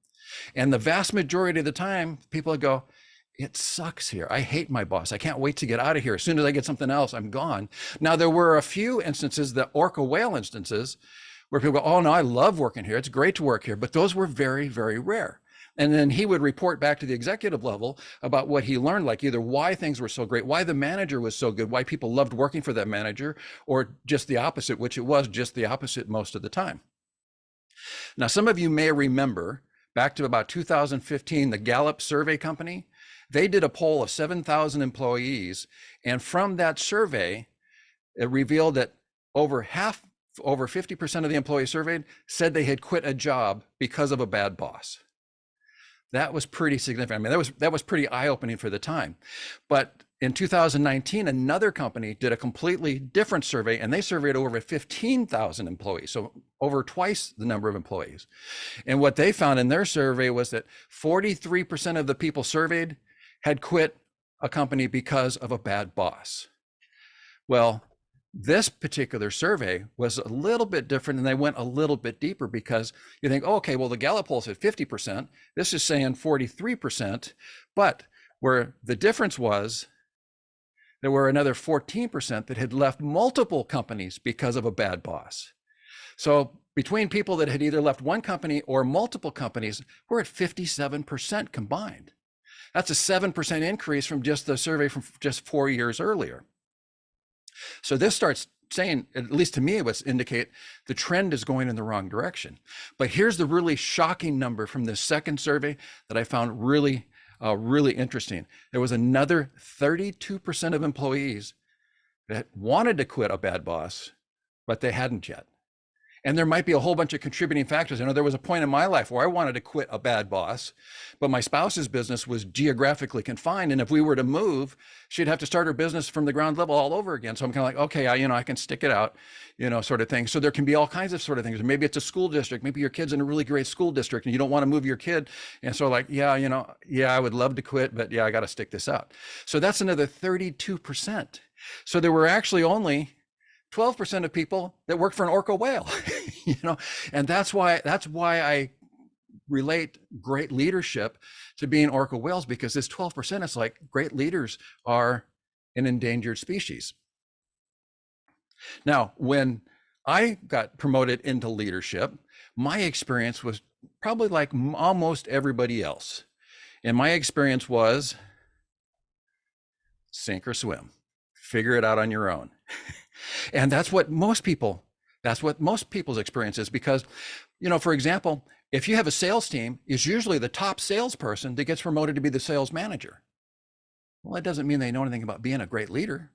And the vast majority of the time, people would go, it sucks here. I hate my boss. I can't wait to get out of here. As soon as I get something else, I'm gone. Now, there were a few instances, the orca whale instances, where people go, oh, no, I love working here. It's great to work here. But those were very, very rare. And then he would report back to the executive level about what he learned, like either why things were so great, why the manager was so good, why people loved working for that manager, or just the opposite, which it was just the opposite most of the time. Now, some of you may remember back to about 2015, the Gallup survey company, they did a poll of 7,000 employees. And from that survey, it revealed that over 50% of the employees surveyed said they had quit a job because of a bad boss. That was pretty significant. I mean, that was pretty eye-opening for the time. But in 2019, another company did a completely different survey, and they surveyed over 15,000 employees, so over twice the number of employees. And what they found in their survey was that 43% of the people surveyed had quit a company because of a bad boss. Well, this particular survey was a little bit different, and they went a little bit deeper, because you think, oh, okay, well, the Gallup poll said 50%. This is saying 43%, but where the difference was, there were another 14% that had left multiple companies because of a bad boss. So between people that had either left one company or multiple companies, we're at 57% combined. That's a 7% increase from just the survey from just 4 years earlier. So this starts saying, at least to me, it would indicate the trend is going in the wrong direction. But here's the really shocking number from this second survey that I found really interesting. There was another 32% of employees that wanted to quit a bad boss, but they hadn't yet. And there might be a whole bunch of contributing factors. I know there was a point in my life where I wanted to quit a bad boss, but my spouse's business was geographically confined. And if we were to move, she'd have to start her business from the ground level all over again. So I'm kind of like, okay, I can stick it out, sort of thing. So there can be all kinds of sort of things. Maybe it's a school district. Maybe your kid's in a really great school district and you don't want to move your kid. And so like, I would love to quit, but I got to stick this out. So that's another 32%. So there were actually only 12% of people that work for an orca whale, and that's why I relate great leadership to being orca whales, because this 12% is like great leaders are an endangered species. Now, when I got promoted into leadership, my experience was probably like almost everybody else. And my experience was sink or swim, figure it out on your own. And that's what most people's experience is, because, for example, if you have a sales team, it's usually the top salesperson that gets promoted to be the sales manager. Well, that doesn't mean they know anything about being a great leader.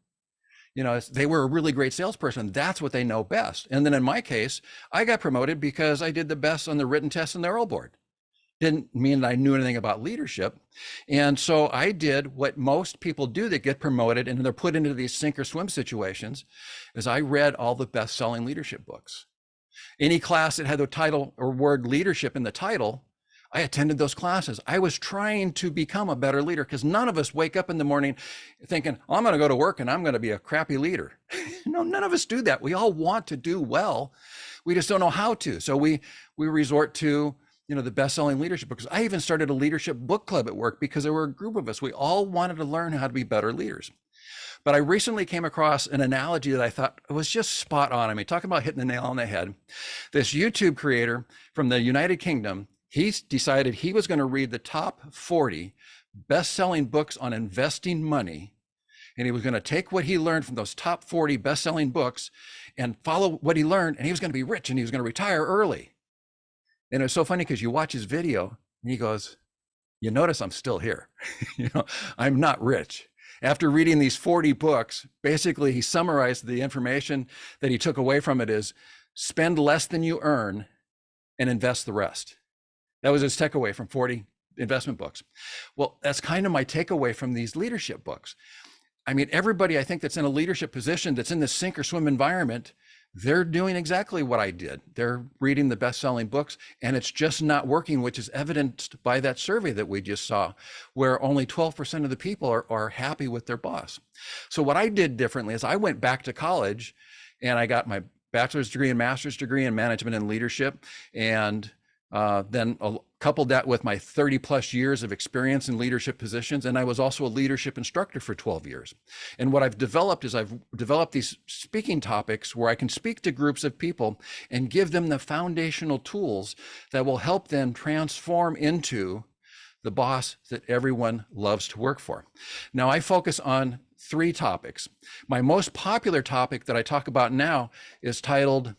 They were a really great salesperson. That's what they know best. And then in my case, I got promoted because I did the best on the written test and the oral board. didn't mean that I knew anything about leadership. And so I did what most people do that get promoted and they're put into these sink or swim situations, is I read all the best-selling leadership books. Any class that had the title or word leadership in the title, I attended those classes. I was trying to become a better leader, because none of us wake up in the morning thinking, oh, I'm going to go to work and I'm going to be a crappy leader. No, none of us do that. We all want to do well. We just don't know how to. So we resort to, the best-selling leadership books. I even started a leadership book club at work because there were a group of us. We all wanted to learn how to be better leaders. But I recently came across an analogy that I thought was just spot on. I mean, talking about hitting the nail on the head. This YouTube creator from the United Kingdom, he's decided he was going to read the top 40 best-selling books on investing money. And he was going to take what he learned from those top 40 best-selling books and follow what he learned. And he was going to be rich and he was going to retire early. And it was so funny because you watch his video and he goes, you notice I'm still here. I'm not rich. After reading these 40 books, basically he summarized the information that he took away from it is spend less than you earn and invest the rest. That was his takeaway from 40 investment books. Well, that's kind of my takeaway from these leadership books. I mean, everybody I think that's in a leadership position, that's in this sink or swim environment, they're doing exactly what I did. They're reading the best-selling books and it's just not working, which is evidenced by that survey that we just saw, where only 12% of the people are happy with their boss. So what I did differently is I went back to college and I got my bachelor's degree and master's degree in management and leadership. And then coupled that with my 30 plus years of experience in leadership positions. And I was also a leadership instructor for 12 years. And what I've developed is I've developed these speaking topics where I can speak to groups of people and give them the foundational tools that will help them transform into the boss that everyone loves to work for. Now I focus on 3 topics. My most popular topic that I talk about now is titled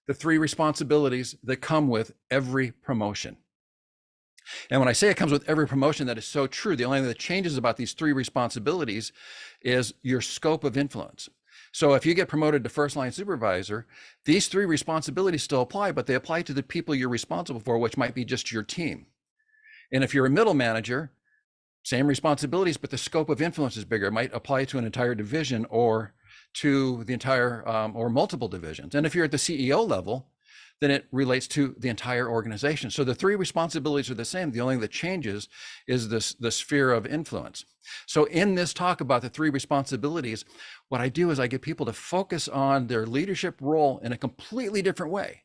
The 3 Responsibilities That Come with Every Promotion. And when I say it comes with every promotion, that is so true. The only thing that changes about these 3 responsibilities is your scope of influence. So if you get promoted to first line supervisor, these 3 responsibilities still apply, but they apply to the people you're responsible for, which might be just your team. And if you're a middle manager, same responsibilities, but the scope of influence is bigger. It might apply to an entire division or to the entire or multiple divisions. And if you're at the CEO level, then it relates to the entire organization. So the 3 responsibilities are the same. The only thing that changes is the sphere of influence. So in this talk about the 3 responsibilities, what I do is I get people to focus on their leadership role in a completely different way.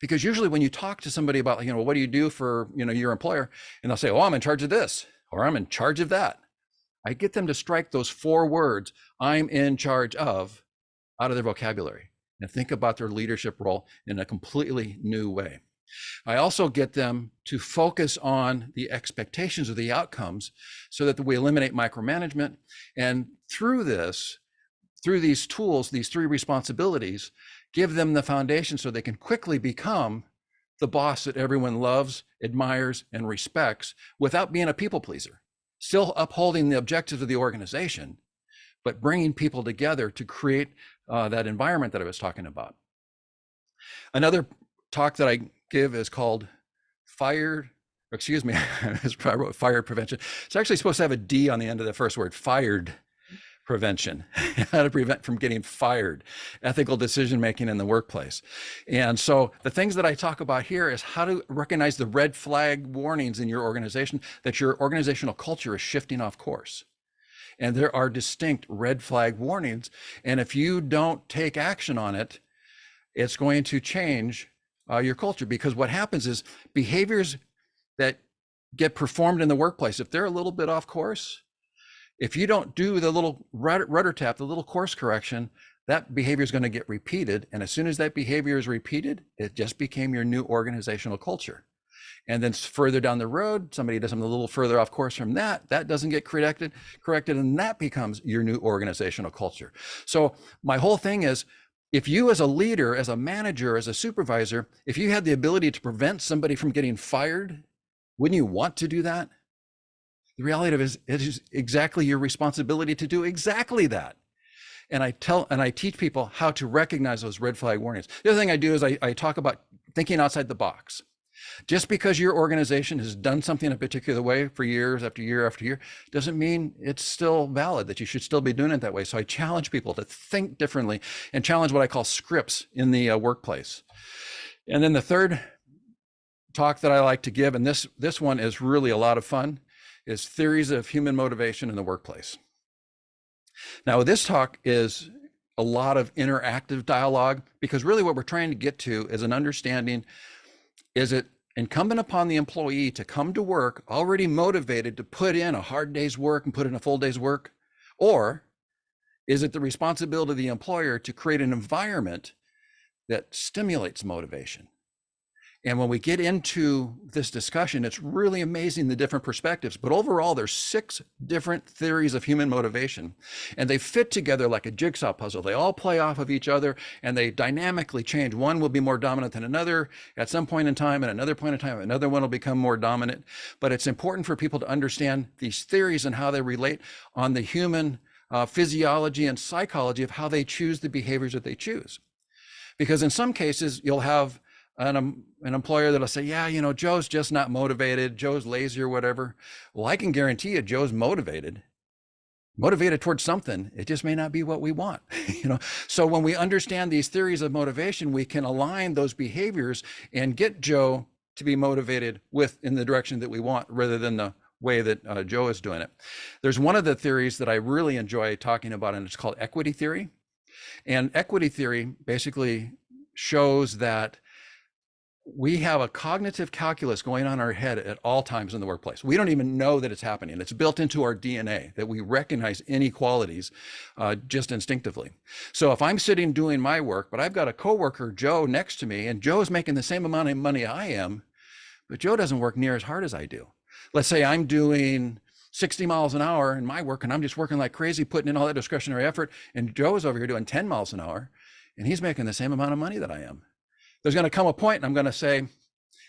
Because usually when you talk to somebody about, what do you do for, your employer? And they'll say, oh, I'm in charge of this, or I'm in charge of that. I get them to strike those 4 words, I'm in charge of, out of their vocabulary and think about their leadership role in a completely new way. I also get them to focus on the expectations of the outcomes so that we eliminate micromanagement. And through these tools, these 3 responsibilities, give them the foundation so they can quickly become the boss that everyone loves, admires, and respects without being a people pleaser, still upholding the objectives of the organization, but bringing people together to create that environment that I was talking about. Another talk that I give is called fire prevention. It's actually supposed to have a D on the end of the first word, fired prevention, how to prevent from getting fired, ethical decision-making in the workplace. And so the things that I talk about here is how to recognize the red flag warnings in your organization that your organizational culture is shifting off course. And there are distinct red flag warnings. And if you don't take action on it, it's going to change your culture. Because what happens is behaviors that get performed in the workplace, if they're a little bit off course, if you don't do the little rudder tap, the little course correction, that behavior is going to get repeated. And as soon as that behavior is repeated, it just became your new organizational culture. And then further down the road, somebody does something a little further off course from that doesn't get corrected, and that becomes your new organizational culture. So my whole thing is, if you as a leader, as a manager, as a supervisor, if you had the ability to prevent somebody from getting fired, wouldn't you want to do that? The reality of it is exactly your responsibility to do exactly that. And I teach people how to recognize those red flag warnings. The other thing I do is I talk about thinking outside the box. Just because your organization has done something a particular way for years after year after year doesn't mean it's still valid, that you should still be doing it that way. So I challenge people to think differently and challenge what I call scripts in the workplace. And then the third talk that I like to give, and this one is really a lot of fun, is theories of human motivation in the workplace. Now, this talk is a lot of interactive dialogue, because really what we're trying to get to is an understanding: is it incumbent upon the employee to come to work already motivated to put in a hard day's work and put in a full day's work? Or is it the responsibility of the employer to create an environment that stimulates motivation? And when we get into this discussion, it's really amazing the different perspectives. But overall, there's 6 different theories of human motivation, and they fit together like a jigsaw puzzle. They all play off of each other, and they dynamically change. One will be more dominant than another at some point in time, and another point in time, another one will become more dominant. But it's important for people to understand these theories and how they relate on the human physiology and psychology of how they choose the behaviors that they choose. Because in some cases, you'll have an employer that'll say, yeah, you know, Joe's just not motivated, Joe's lazy or whatever. Well, I can guarantee you Joe's motivated towards something. It just may not be what we want. So when we understand these theories of motivation, we can align those behaviors and get Joe to be motivated in the direction that we want, rather than the way that Joe is doing it. There's one of the theories that I really enjoy talking about, and it's called equity theory. And equity theory basically shows that we have a cognitive calculus going on in our head at all times in the workplace. We don't even know that it's happening. It's built into our DNA that we recognize inequalities just instinctively. So if I'm sitting doing my work, but I've got a coworker, Joe, next to me, and Joe's making the same amount of money I am, but Joe doesn't work near as hard as I do. Let's say I'm doing 60 miles an hour in my work, and I'm just working like crazy, putting in all that discretionary effort, and Joe's over here doing 10 miles an hour, and he's making the same amount of money that I am. There's going to come a point, and I'm going to say,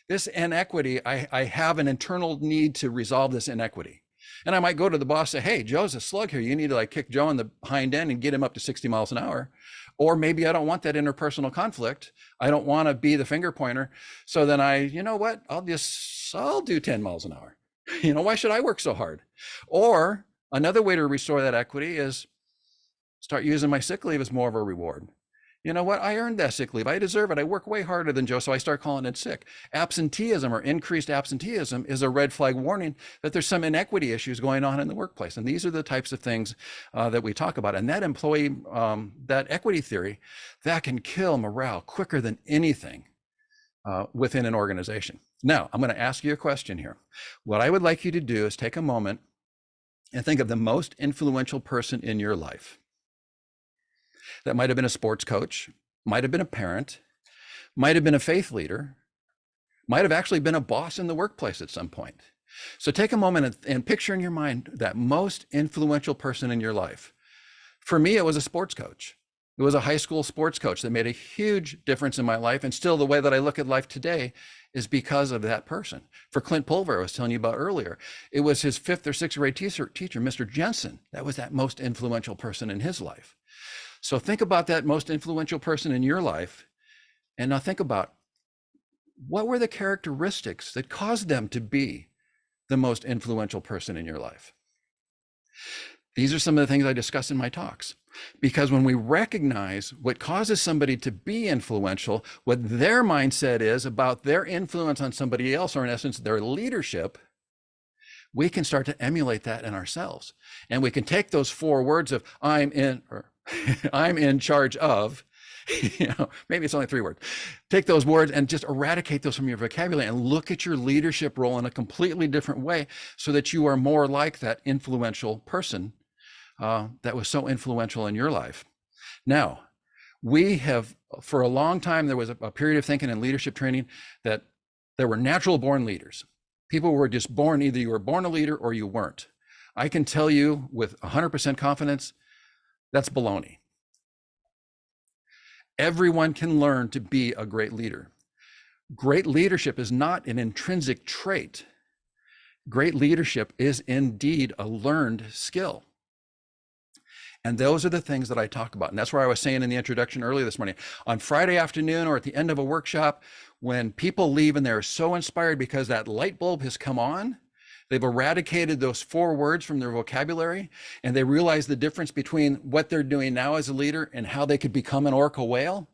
this inequity, I have an internal need to resolve this inequity. And I might go to the boss and say, hey, Joe's a slug here. You need to like kick Joe in the hind end and get him up to 60 miles an hour. Or maybe I don't want that interpersonal conflict. I don't want to be the finger pointer. So then you know what? I'll do 10 miles an hour. Why should I work so hard? Or another way to restore that equity is start using my sick leave as more of a reward. You know what? I earned that sick leave. I deserve it. I work way harder than Joe, so I start calling it sick. Absenteeism or increased absenteeism is a red flag warning that there's some inequity issues going on in the workplace. And these are the types of things that we talk about. And that that equity theory, that can kill morale quicker than anything within an organization. Now, I'm going to ask you a question here. What I would like you to do is take a moment and think of the most influential person in your life. That might have been a sports coach, might have been a parent, might have been a faith leader, might have actually been a boss in the workplace at some point. So take a moment and picture in your mind that most influential person in your life. For me, it was a sports coach. It was a high school sports coach that made a huge difference in my life. And still the way that I look at life today is because of that person. For Clint Pulver, I was telling you about earlier, it was his 5th or 6th grade teacher, Mr. Jensen. That was that most influential person in his life. So think about that most influential person in your life, and now think about what were the characteristics that caused them to be the most influential person in your life. These are some of the things I discuss in my talks, because when we recognize what causes somebody to be influential, what their mindset is about their influence on somebody else, or in essence, their leadership, we can start to emulate that in ourselves. And we can take those 4 words of I'm in charge of, maybe it's only 3 words. Take those words and just eradicate those from your vocabulary and look at your leadership role in a completely different way, so that you are more like that influential person that was so influential in your life. Now, we have, for a long time, there was a period of thinking in leadership training that there were natural born leaders. People were just born, either you were born a leader or you weren't. I can tell you with 100% confidence, that's baloney. Everyone can learn to be a great leader. Great leadership is not an intrinsic trait. Great leadership is indeed a learned skill. And those are the things that I talk about. And that's where I was saying in the introduction earlier this morning, on Friday afternoon or at the end of a workshop, when people leave and they're so inspired because that light bulb has come on, they've eradicated those 4 words from their vocabulary, and they realize the difference between what they're doing now as a leader and how they could become an orca whale.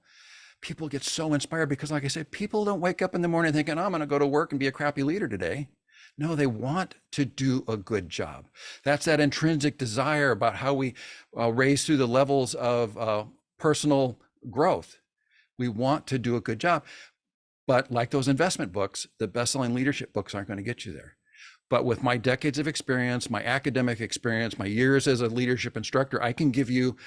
People get so inspired because, like I said, people don't wake up in the morning thinking, oh, I'm going to go to work and be a crappy leader today. No, they want to do a good job. That's that intrinsic desire about how we raise through the levels of personal growth. We want to do a good job. But like those investment books, the best-selling leadership books aren't going to get you there. But with my decades of experience, my academic experience, my years as a leadership instructor, I can give you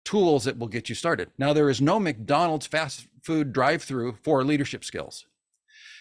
tools that will get you started. Now, there is no McDonald's fast food drive-through for leadership skills.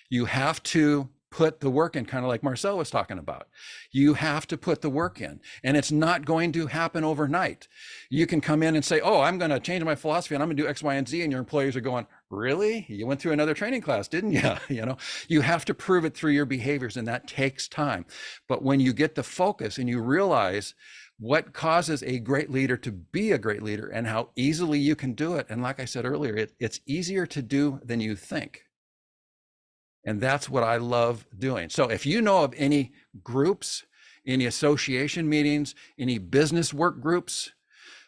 You have to put the work in, kind of like Marcel was talking about. You have to put the work in, and it's not going to happen overnight. You can come in and say, oh, I'm going to change my philosophy and I'm going to do X, Y, and Z. And your employees are going, really? You went through another training class, didn't you? You have to prove it through your behaviors, and that takes time. But when you get the focus and you realize what causes a great leader to be a great leader and how easily you can do it. And like I said earlier, it's easier to do than you think. And that's what I love doing. So if you know of any groups, any association meetings, any business work groups,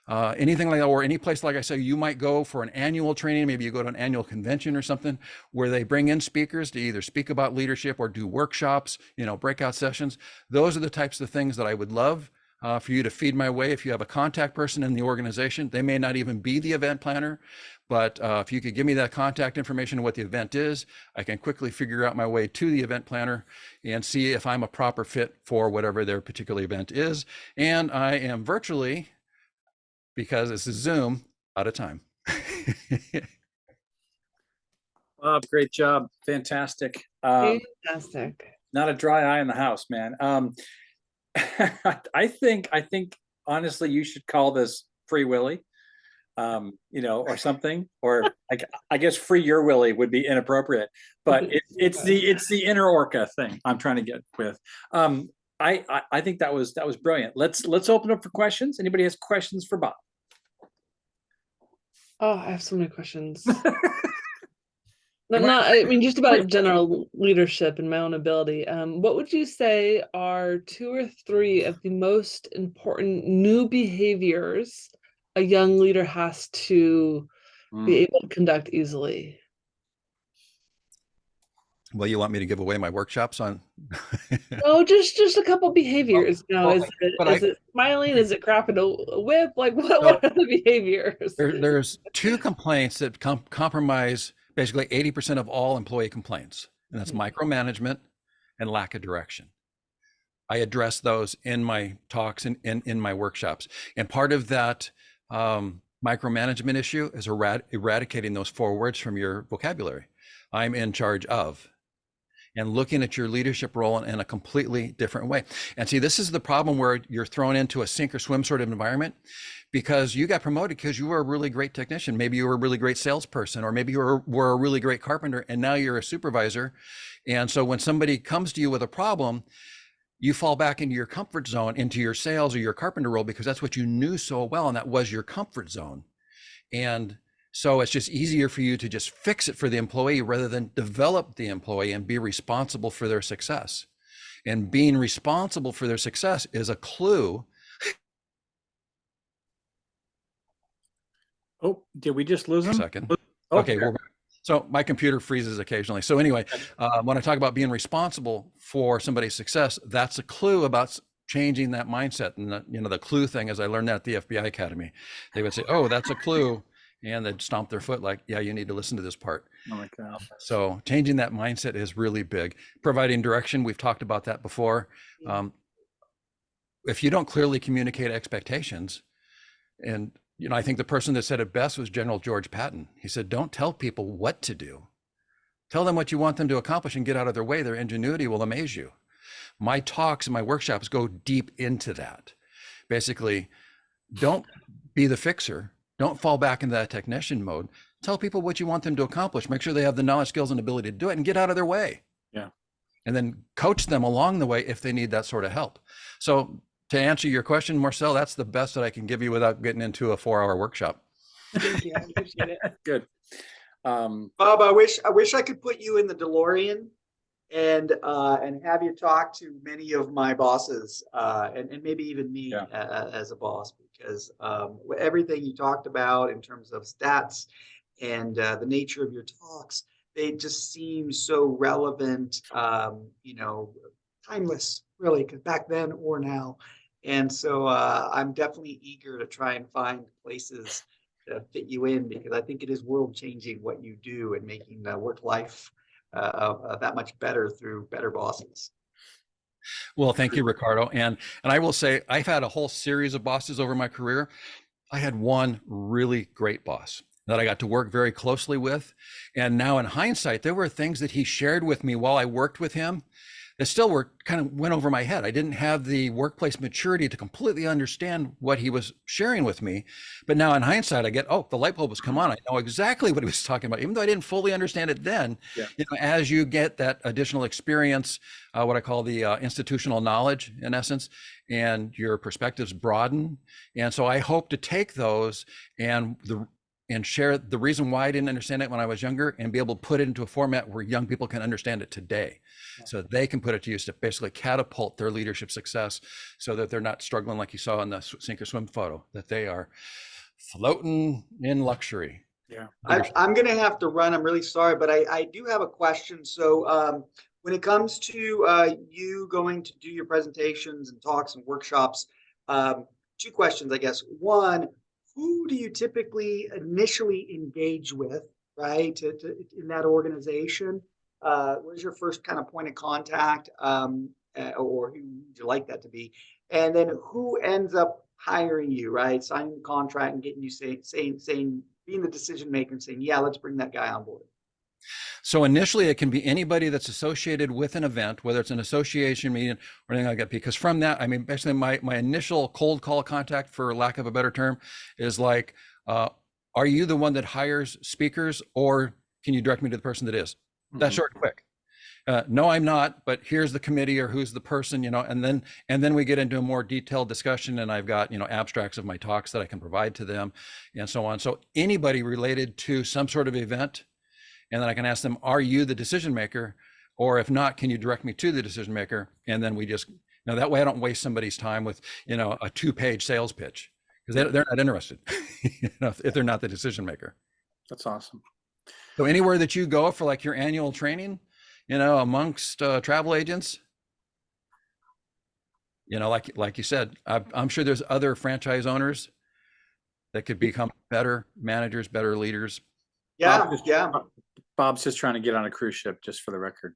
anything like that, or any place, like I say, you might go for an annual training, maybe you go to an annual convention or something where they bring in speakers to either speak about leadership or do workshops, breakout sessions. Those are the types of things that I would love for you to feed my way. If you have a contact person in the organization, they may not even be the event planner, but if you could give me that contact information and what the event is, I can quickly figure out my way to the event planner and see if I'm a proper fit for whatever their particular event is. And I am virtually, because this is Zoom, out of time. Bob, great job. Fantastic. Fantastic. Not a dry eye in the house, man. I think honestly, you should call this Free Willy, or something, or I guess Free Your Willy would be inappropriate, but it's the inner orca thing I'm trying to get with. I think that was brilliant. Let's open up for questions. Anybody has questions for Bob? Oh, I have so many questions. Just about general leadership and my own ability. What would you say are 2 or 3 of the most important new behaviors a young leader has to be able to conduct easily? Well, you want me to give away my workshops on? No, just a couple behaviors. Is it smiling? Is it cracking a whip? Like what are the behaviors? There's 2 complaints that compromise basically 80% of all employee complaints, and that's micromanagement and lack of direction. I address those in my talks and in my workshops. And part of that micromanagement issue is eradicating those 4 words from your vocabulary. I'm in charge of, and looking at your leadership role in a completely different way. And see, this is the problem where you're thrown into a sink or swim sort of environment, because you got promoted because you were a really great technician. Maybe you were a really great salesperson, or maybe you were a really great carpenter, and now you're a supervisor. And so when somebody comes to you with a problem, you fall back into your comfort zone, into your sales or your carpenter role, because that's what you knew so well, and that was your comfort zone. And so it's just easier for you to just fix it for the employee rather than develop the employee and be responsible for their success. And being responsible for their success is a clue. Oh, did we just lose him? Second. Oh, Okay. So my computer freezes occasionally. So anyway, when I talk about being responsible for somebody's success, that's a clue about changing that mindset. And the clue thing is, I learned that at the FBI Academy. They would say, oh, that's a clue. And they'd stomp their foot like, yeah, you need to listen to this part. Oh my God. So changing that mindset is really big. Providing direction, we've talked about that before. If you don't clearly communicate expectations, and I think the person that said it best was General George Patton. He said, don't tell people what to do. Tell them what you want them to accomplish and get out of their way. Their ingenuity will amaze you. My talks and my workshops go deep into that. Basically, don't be the fixer. Don't fall back into that technician mode. Tell people what you want them to accomplish. Make sure they have the knowledge, skills, and ability to do it, and get out of their way. Yeah. And then coach them along the way if they need that sort of help. So to answer your question, Marcel, that's the best that I can give you without getting into a 4-hour workshop. Thank you. I appreciate it. Good. Bob, I wish I could put you in the DeLorean and have you talk to many of my bosses and maybe even me as a boss, because everything you talked about in terms of stats and the nature of your talks, they just seem so relevant, timeless, really, because back then or now. And so I'm definitely eager to try and find places to fit you in, because I think it is world changing what you do and making work life that much better through better bosses. Well, thank you, Ricardo. And I will say, I've had a whole series of bosses over my career. I had one really great boss that I got to work very closely with. And now in hindsight, there were things that he shared with me while I worked with him that still went over my head. I didn't have the workplace maturity to completely understand what he was sharing with me. But now in hindsight, I get, oh, the light bulb has come on. I know exactly what he was talking about, even though I didn't fully understand it then. As you get that additional experience, what I call the institutional knowledge in essence, and your perspectives broaden. And so I hope to take those and share the reason why I didn't understand it when I was younger, and be able to put it into a format where young people can understand it today. So they can put it to use to basically catapult their leadership success, so that they're not struggling like you saw in the sink or swim photo, that they are floating in luxury. Yeah. I'm going to have to run. I'm really sorry, but I do have a question. So when it comes to you going to do your presentations and talks and workshops, two questions, I guess. One, who do you typically initially engage with, right, in that organization? What is your first kind of point of contact, or who would you like that to be? And then who ends up hiring you, right, signing the contract and getting you saying being the decision maker and saying, yeah, let's bring that guy on board? So initially, it can be anybody that's associated with an event, whether it's an association meeting or anything like that, because from that, I mean, basically my initial cold call contact, for lack of a better term, is like, are you the one that hires speakers, or can you direct me to the person that is? That's short and quick. No, I'm not, but here's the committee, or who's the person, and then we get into a more detailed discussion, and I've got, abstracts of my talks that I can provide to them and so on. So anybody related to some sort of event, and then I can ask them, are you the decision maker? Or if not, can you direct me to the decision maker? And then we just, that way I don't waste somebody's time with, a 2-page sales pitch, because they're not interested if they're not the decision maker. That's awesome. So anywhere that you go for like your annual training, amongst travel agents, like you said, I'm sure there's other franchise owners that could become better managers, better leaders. Yeah, Bob's just trying to get on a cruise ship, just for the record.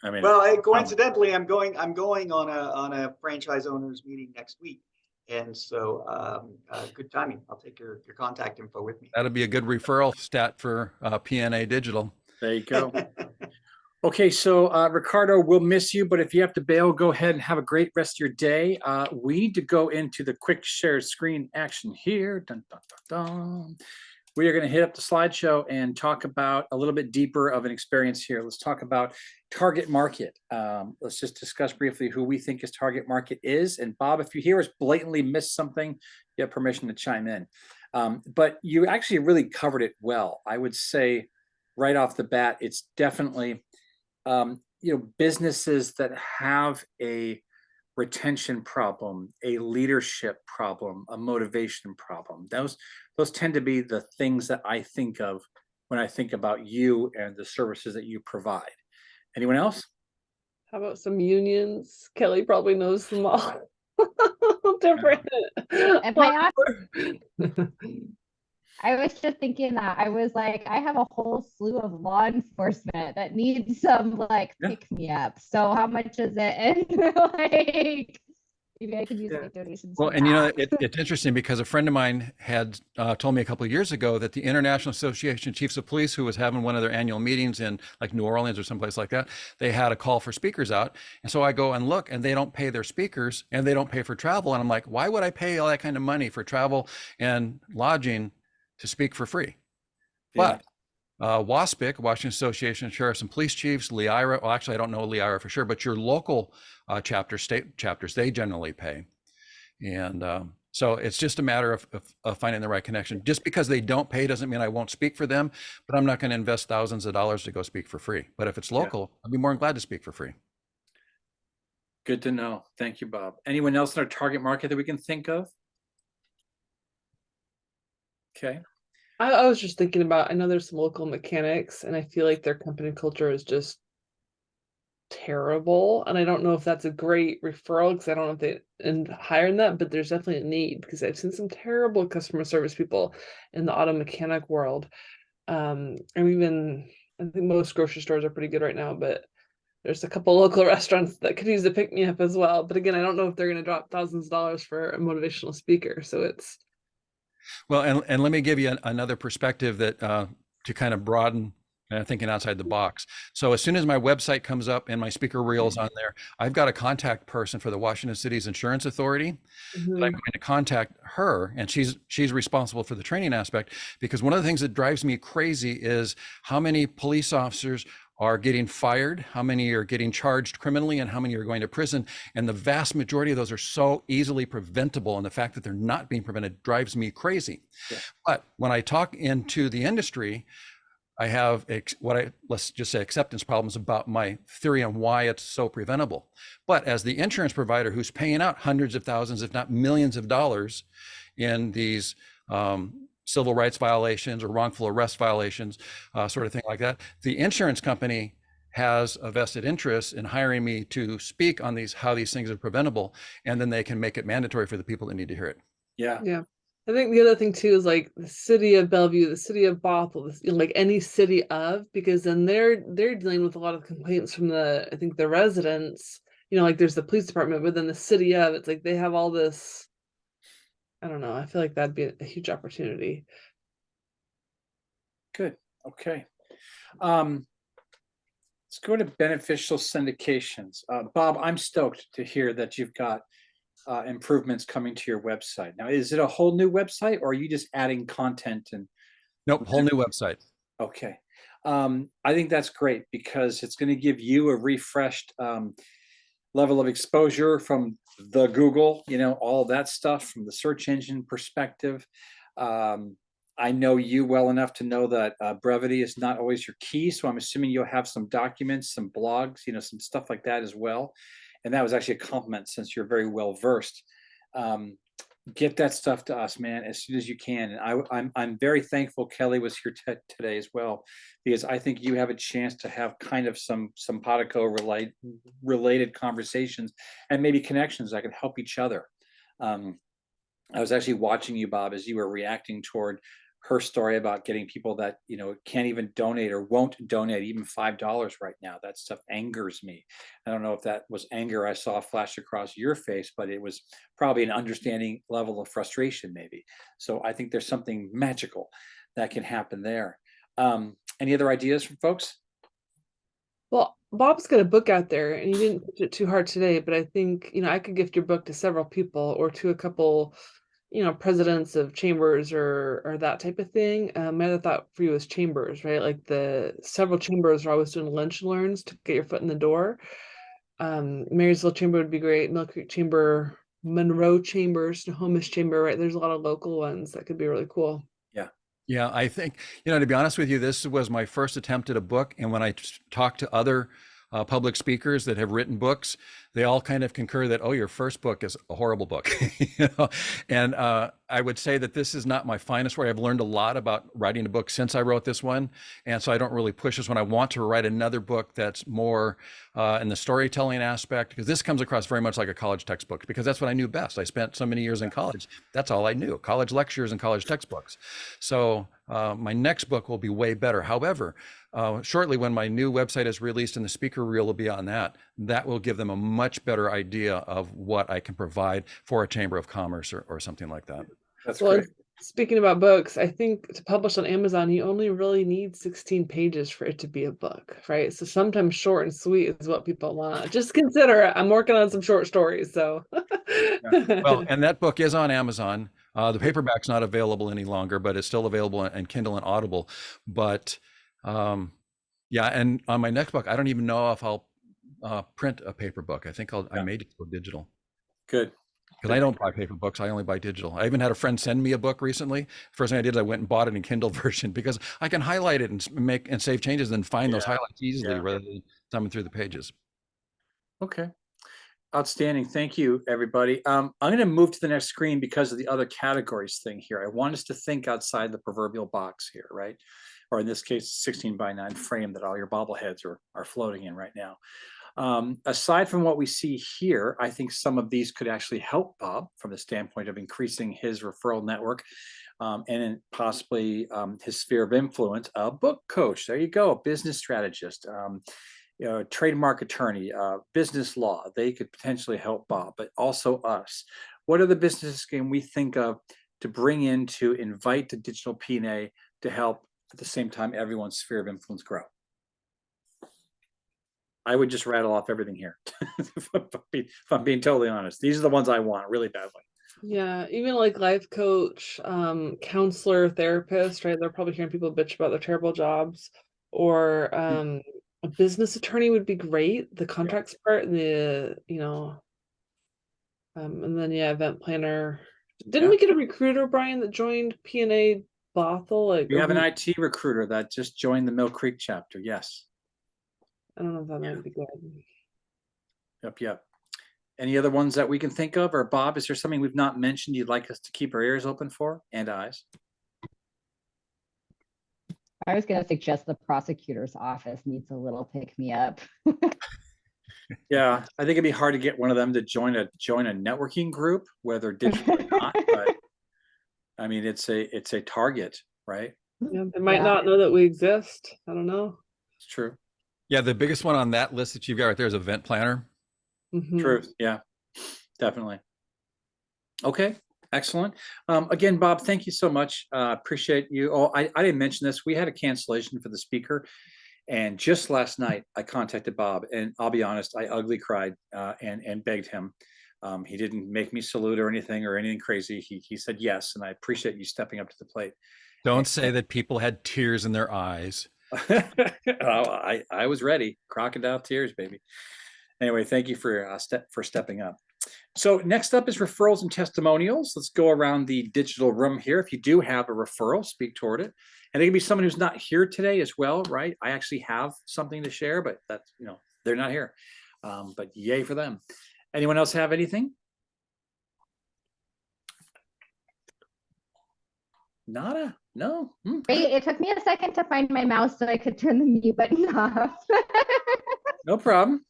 I mean, well, coincidentally, I'm going on a franchise owners meeting next week, and so good timing. I'll take your contact info with me. That'll be a good referral stat for PNA Digital. There you go. Okay, so Ricardo, we'll miss you, but if you have to bail, go ahead and have a great rest of your day. We need to go into the quick share screen action here. Dun, dun, dun, dun. We are going to hit up the slideshow and talk about a little bit deeper of an experience here. Let's talk about target market. Let's just discuss briefly who we think his target market is. And Bob, if you hear us blatantly miss something, you have permission to chime in. But you actually really covered it well. I would say right off the bat, it's definitely businesses that have a retention problem, a leadership problem, a motivation problem. Those tend to be the things that I think of when I think about you and the services that you provide. Anyone else? How about some unions? Kelly probably knows them all. Different. I was just thinking that. I was like, I have a whole slew of law enforcement that needs some pick me up. So how much is it? And maybe I could use my donations. Well, and it's interesting, because a friend of mine had told me a couple of years ago that the International Association of Chiefs of Police, who was having one of their annual meetings in like New Orleans or someplace like that, they had a call for speakers out. And so I go and look, and they don't pay their speakers, and they don't pay for travel. And I'm like, why would I pay all that kind of money for travel and lodging to speak for free? Yeah. But WASPIC, Washington Association of Sheriffs and Police Chiefs, LEIRA, well, actually, I don't know LEIRA for sure, but your local chapters, state chapters, they generally pay. And so it's just a matter of finding the right connection. Just because they don't pay doesn't mean I won't speak for them, but I'm not going to invest thousands of dollars to go speak for free. But if it's local, I'd be more than glad to speak for free. Good to know. Thank you, Bob. Anyone else in our target market that we can think of? Okay. I was just thinking about, I know there's some local mechanics, and I feel like their company culture is just terrible. And I don't know if that's a great referral, because I don't know if they and hiring that, but there's definitely a need, because I've seen some terrible customer service people in the auto mechanic world. And even, I think most grocery stores are pretty good right now, but there's a couple local restaurants that could use a pick me up as well. But again, I don't know if they're going to drop thousands of dollars for a motivational speaker. So it's, Well, and let me give you another perspective that to kind of broaden thinking outside the box. So as soon as my website comes up and my speaker reels on there, I've got a contact person for the Washington City's Insurance Authority. I'm going to contact her, and she's responsible for the training aspect, because one of the things that drives me crazy is how many police officers are getting fired, how many are getting charged criminally, and how many are going to prison. And the vast majority of those are so easily preventable. And the fact that they're not being prevented drives me crazy. Yeah. But when I talk into the industry, I have let's just say acceptance problems about my theory on why it's so preventable. But as the insurance provider who's paying out hundreds of thousands, if not millions of dollars in these civil rights violations or wrongful arrest violations, sort of thing like that, the insurance company has a vested interest in hiring me to speak on how these things are preventable, and then they can make it mandatory for the people that need to hear it. Yeah. Yeah. I think the other thing too is like the city of Bellevue, the city of Bothell, like any city of, because then they're dealing with a lot of complaints from I think the residents, like there's the police department, but then the city of, it's like they have all this, I don't know. I feel like that'd be a huge opportunity. Good. Okay. Let's go to beneficial syndications. Bob, I'm stoked to hear that you've got improvements coming to your website. Now, is it a whole new website, or are you just adding content? Nope, whole new website. Okay. I think that's great, because it's going to give you a refreshed level of exposure from the Google, all that stuff from the search engine perspective. I know you well enough to know that brevity is not always your key. So I'm assuming you'll have some documents, some blogs, some stuff like that as well. And that was actually a compliment, since you're very well versed. Get that stuff to us, man, as soon as you can. And I'm very thankful Kelly was here today as well, because I think you have a chance to have kind of some simpatico related conversations and maybe connections that can help each other. I was actually watching you, Bob, as you were reacting toward her story about getting people that can't even donate or won't donate even $5 right now. That stuff angers me. I don't know if that was anger I saw flash across your face, but it was probably an understanding level of frustration, maybe. So I think there's something magical that can happen there. Any other ideas from folks? Well, Bob's got a book out there, and he didn't push it too hard today, but I think I could gift your book to several people, or to a couple presidents of chambers or that type of thing. My other thought for you is chambers, right? Like the several chambers are always doing lunch and learns to get your foot in the door. Marysville Chamber would be great. Mill Creek Chamber, Monroe Chambers, Snohomish Chamber, right? There's a lot of local ones that could be really cool. Yeah. Yeah, I think, to be honest with you, this was my first attempt at a book. And when I talked to other public speakers that have written books, they all kind of concur that, oh, your first book is a horrible book. And I would say that this is not my finest work. I've learned a lot about writing a book since I wrote this one. And so I don't really push this one. I want to write another book that's more in the storytelling aspect, because this comes across very much like a college textbook, because that's what I knew best. I spent so many years in college. That's all I knew, college lectures and college textbooks. So my next book will be way better. However, shortly, when my new website is released and the speaker reel will be on that will give them a much better idea of what I can provide for a chamber of commerce or something like that. That's Well, great. speaking about books, I think to publish on Amazon, you only really need 16 pages for it to be a book, right? So sometimes short and sweet is what people want. Just consider it. I'm working on some short stories, so. Yeah. Well, and that book is on Amazon. The paperback's not available any longer, but it's still available in Kindle and Audible. But Yeah, and on my next book, I don't even know if I'll print a paper book. I think I Yeah. may just go digital. Good. Because I don't buy paper books, I only buy digital. I even had a friend send me a book recently. First thing I did is I went and bought it in Kindle version because I can highlight it and make and save changes and find those highlights easily Yeah. rather than thumbing through the pages. Okay. Outstanding. Thank you, everybody. I'm going to move to the next screen because of the other categories thing here. I want us to think outside the proverbial box here, right? Or in this case, 16 by 9 frame that all your bobbleheads are floating in right now. Aside from what we see here, I think some of these could actually help Bob from the standpoint of increasing his referral network and possibly his sphere of influence. A book coach, there you go, a business strategist, trademark attorney, business law. They could potentially help Bob, but also us. What are the businesses can we think of to bring in to invite the digital PNA to help at the same time everyone's sphere of influence grow? I would just rattle off everything here. If I'm being totally honest, these are the ones I want really badly. Yeah, even like life coach, counselor, therapist, right? They're probably hearing people bitch about their terrible jobs. Or a business attorney would be great. The contracts part and the, and then event planner. Didn't we get a recruiter, Brian, that joined PNA Bothell? Like We have an IT recruiter that just joined the Mill Creek chapter. Yes. I don't know if that might be good. Yep. Any other ones that we can think of? Or Bob, is there something we've not mentioned you'd like us to keep our ears open for and eyes? I was going to suggest the prosecutor's office needs a little pick me up. Yeah, I think it'd be hard to get one of them to join a networking group, whether digital or not. But I mean, it's a target, right? Yeah, they might not know that we exist. I don't know. It's true. Yeah, the biggest one on that list that you've got right there is event planner. True. Yeah, definitely. Okay, excellent. Again, Bob, thank you so much. Appreciate you. Oh, I didn't mention this. We had a cancellation for the speaker. And just last night, I contacted Bob, and I'll be honest, I ugly cried and begged him. He didn't make me salute or anything crazy. He said yes, and I appreciate you stepping up to the plate. Don't say that people had tears in their eyes. I was ready. Crocodile tears, baby. Anyway, thank you for stepping up. So next up is referrals and testimonials. Let's go around the digital room here. If you do have a referral, speak toward it. And it can be someone who's not here today as well, right? I actually have something to share, but that's, they're not here. But yay for them. Anyone else have anything? Nada? No? Wait, it took me a second to find my mouse so I could turn the mute button off. No problem.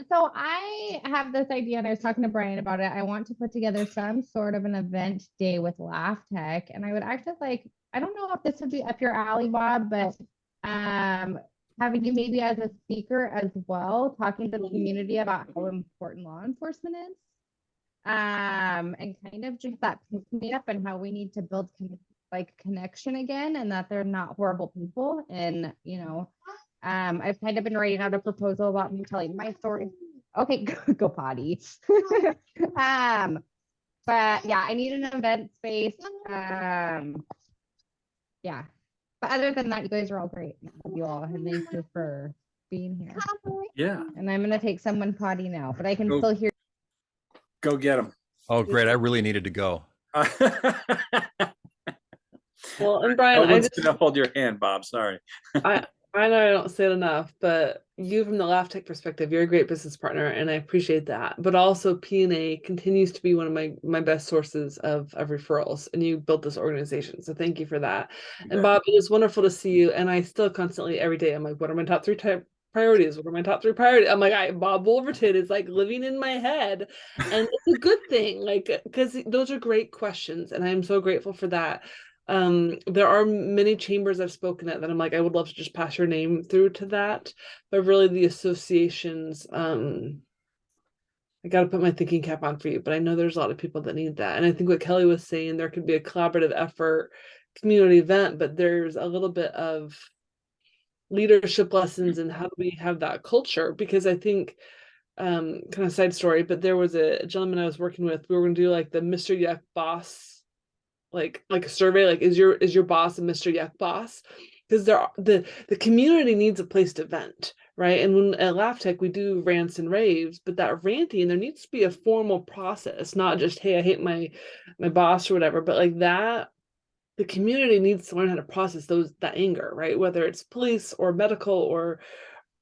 So I have this idea, and I was talking to Brian about it. I want to put together some sort of an event day with Laugh Tech, and I would actually like, I don't know if this would be up your alley, Bob, but having you maybe as a speaker as well, talking to the community about how important law enforcement is. And kind of just that pick me up and how we need to build connection again, and that they're not horrible people. And I've kind of been writing out a proposal about me telling my story. Okay, go potty. But yeah, I need an event space. Yeah. But other than that, you guys are all great. Love you all, and thank you for being here. Yeah. And I'm gonna take someone potty now, but I can still hear. Go get them. Oh, great. I really needed to go. Well, and Brian, I was gonna hold your hand, Bob. Sorry. I know I don't say it enough, but you from the Laugh Tech perspective, you're a great business partner, and I appreciate that. But also PNA continues to be one of my best sources of referrals, and you built this organization. So thank you for that. And Bob, it is wonderful to see you. And I still constantly every day, I'm like, what are my top 3 priorities? What are my top 3 priorities? I'm like, Bob Wolverton is like living in my head. And it's a good thing, like, because those are great questions. And I'm so grateful for that. There are many chambers I've spoken at that I'm like, I would love to just pass your name through to that, but really the associations, I got to put my thinking cap on for you, but I know there's a lot of people that need that. And I think what Kelly was saying, there could be a collaborative effort, community event, but there's a little bit of leadership lessons and how do we have that culture? Because I think, kind of side story, but there was a gentleman I was working with, we were going to do like the Mr. Yuck boss, like a survey, like is your boss a Mr. Yuck boss? because the community needs a place to vent, right? And when at Laugh Tech we do rants and raves, but that ranting, there needs to be a formal process, not just, hey, I hate my boss or whatever, but like that. The community needs to learn how to process that anger, right? Whether it's police or medical or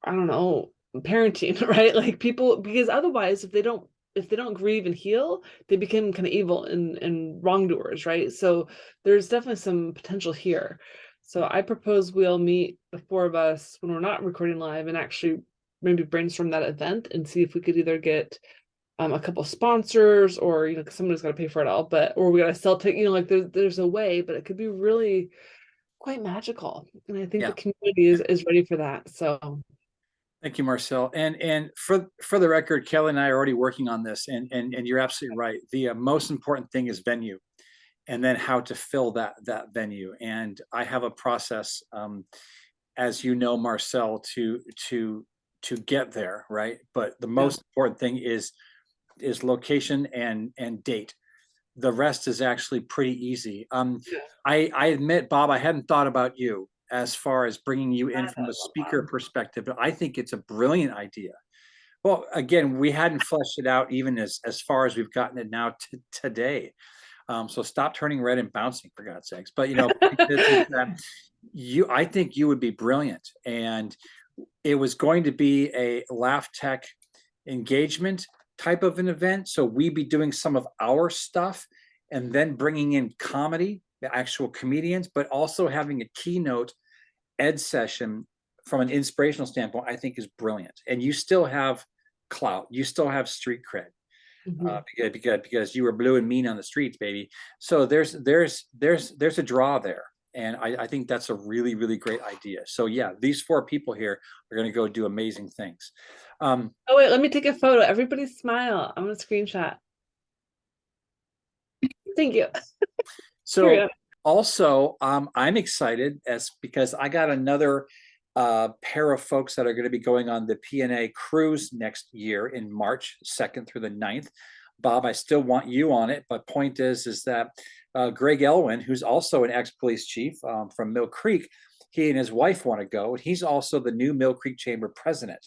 I don't know, parenting, right? Like people, because otherwise, if they don't grieve and heal, they become kind of evil and wrongdoers, right? So there's definitely some potential here. So I propose we'll meet the four of us when we're not recording live and actually maybe brainstorm that event and see if we could either get a couple sponsors or somebody's got to pay for it all, or we got to sell tickets, like there's a way, but it could be really quite magical. And I think the community is ready for that. So thank you, Marcel. And for the record, Kelly and I are already working on this, and you're absolutely right. The most important thing is venue, and then how to fill that venue. And I have a process, as you know, Marcel, to get there, right? But the most important thing is location and date. The rest is actually pretty easy. I admit, Bob, I hadn't thought about you as far as bringing you in from a speaker perspective, but I think it's a brilliant idea. Well, again, we hadn't fleshed it out even as far as we've gotten it now today. So stop turning red and bouncing, for God's sakes. But I think you would be brilliant, and it was going to be a Laugh Tech engagement type of an event. So we'd be doing some of our stuff and then bringing in comedy, the actual comedians, but also having a keynote ed session from an inspirational standpoint, I think is brilliant. And you still have clout, you still have street cred, because you were blue and mean on the streets, baby. So there's a draw there. And I think that's a really, really great idea. So yeah, these four people here are going to go do amazing things. Oh wait, let me take a photo. Everybody smile. I'm gonna screenshot. Thank you. So also, I'm excited because I got another pair of folks that are going to be going on the PNA cruise next year in March 2nd through the 9th. Bob, I still want you on it, but point is that Greg Elwin, who's also an ex-police chief from Mill Creek, he and his wife want to go, and he's also the new Mill Creek Chamber president.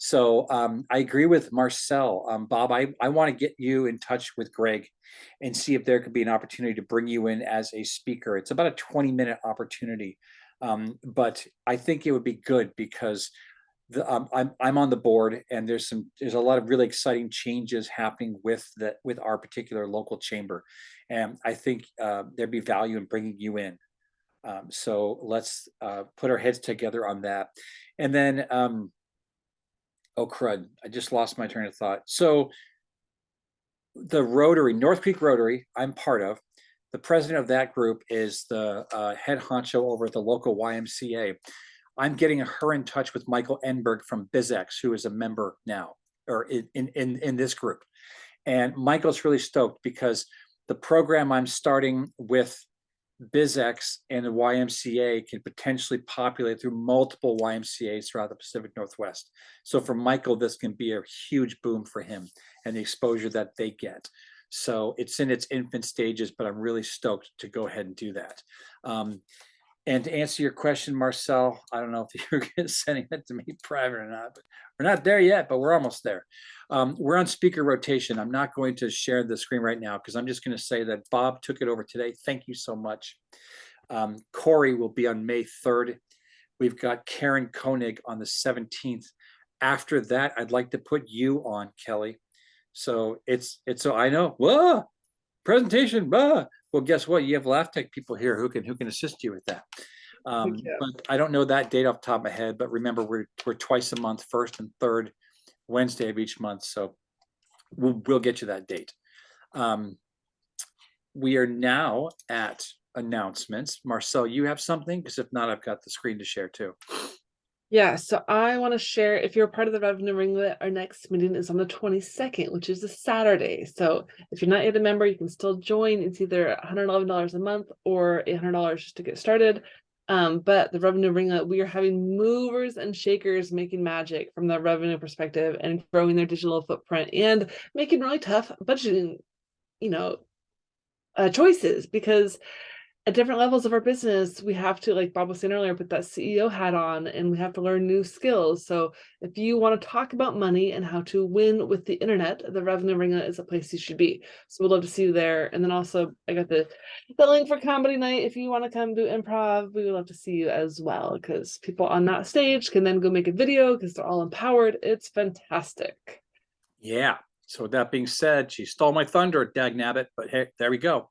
So I agree with Marcel. Bob, I want to get you in touch with Greg and see if there could be an opportunity to bring you in as a speaker. It's about a 20-minute opportunity, but I think it would be good because I'm on the board, and there's a lot of really exciting changes happening with our particular local chamber, and I think there'd be value in bringing you in. So let's put our heads together on that, and then. Oh crud, I just lost my train of thought. So the Rotary, North Creek Rotary, I'm part of. The president of that group is the head honcho over at the local YMCA. I'm getting her in touch with Michael Enberg from BizX, who is a member now, or in this group. And Michael's really stoked because the program I'm starting with BizX and the YMCA can potentially populate through multiple YMCAs throughout the Pacific Northwest. So for Michael, this can be a huge boom for him and the exposure that they get. So it's in its infant stages, but I'm really stoked to go ahead and do that. And to answer your question, Marcel, I don't know if you're sending it to me private or not, but we're not there yet, but we're almost there. We're on speaker rotation. I'm not going to share the screen right now because I'm just going to say that Bob took it over today. Thank you so much. Corey will be on May 3rd. We've got Karen Koenig on the 17th. After that, I'd like to put you on, Kelly. So so I know, whoa, presentation, blah. Well, guess what? You have Laugh Tech people here who can assist you with that. But I don't know that date off the top of my head, but remember we're twice a month, first and third Wednesday of each month. So we'll get you that date. We are now at announcements. Marcel, you have something? Because if not, I've got the screen to share too. Yeah, so I want to share, if you're part of the Revenue Ringlet, our next meeting is on the 22nd, which is a Saturday. So if you're not yet a member, you can still join. It's either $111 a month or $800 just to get started. But the Revenue Ringlet, we are having movers and shakers making magic from the revenue perspective and growing their digital footprint and making really tough budgeting, choices, because at different levels of our business, we have to, like Bob was saying earlier, put that CEO hat on, and we have to learn new skills. So if you want to talk about money and how to win with the internet, the Revenue Ringer is a place you should be. So we'd love to see you there. And then also I got the link for comedy night. If you want to come do improv, we would love to see you as well, because people on that stage can then go make a video because they're all empowered. It's fantastic. Yeah. So with that being said, she stole my thunder, dagnabbit, but hey, there we go.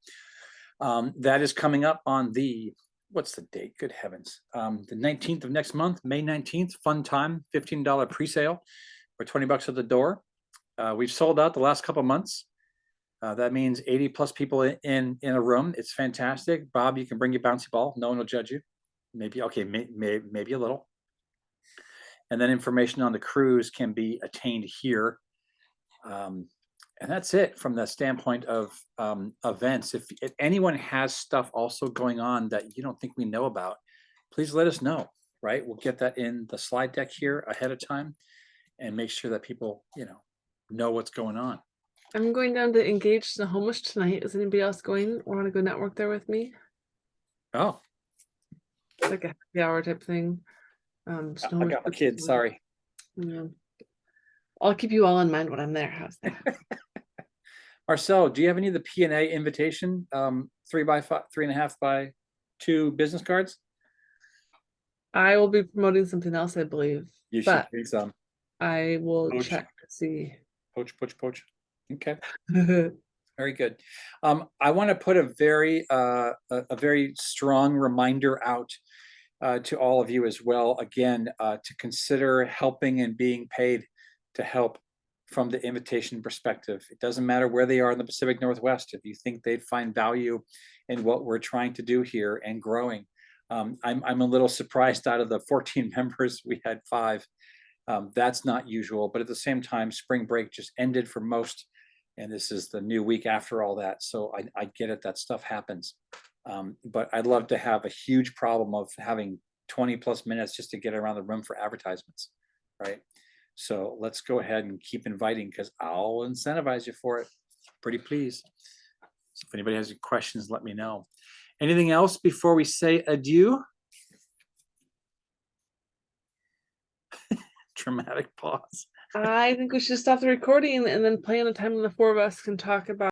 That is coming up on the, what's the date? Good heavens. The 19th of next month, May 19th, fun time, $15 pre-sale for $20 at the door. We've sold out the last couple months. That means 80 plus people in a room. It's fantastic. Bob, you can bring your bouncy ball. No one will judge you. Maybe, okay, maybe a little. And then information on the cruise can be attained here. And that's it from the standpoint of events. If anyone has stuff also going on that you don't think we know about, please let us know, right? We'll get that in the slide deck here ahead of time and make sure that people, know what's going on. I'm going down to Engage the Homeless tonight. Is anybody else going or want to go network there with me? Oh, It's like a happy hour type thing. I got my kids, sorry. Yeah. I'll keep you all in mind when I'm there. How's that? Marcel, do you have any of the PNA invitation 3x5, 3.5 by 2 business cards? I will be promoting something else, I believe. You should But bring some. I will Poach. check to see. Poach. Okay, very good. I want to put a very strong reminder out to all of you as well. Again, to consider helping and being paid to help from the invitation perspective. It doesn't matter where they are in the Pacific Northwest. If you think they'd find value in what we're trying to do here and growing, I'm a little surprised. Out of the 14 members, we had 5. That's not usual, but at the same time, spring break just ended for most, and this is the new week after all that. So I get it, that stuff happens. But I'd love to have a huge problem of having 20 plus minutes just to get around the room for advertisements, right? So let's go ahead and keep inviting, because I'll incentivize you for it. Pretty please. So if anybody has any questions, let me know. Anything else before we say adieu? Dramatic pause. I think we should stop the recording and then plan a time when the 4 of us can talk about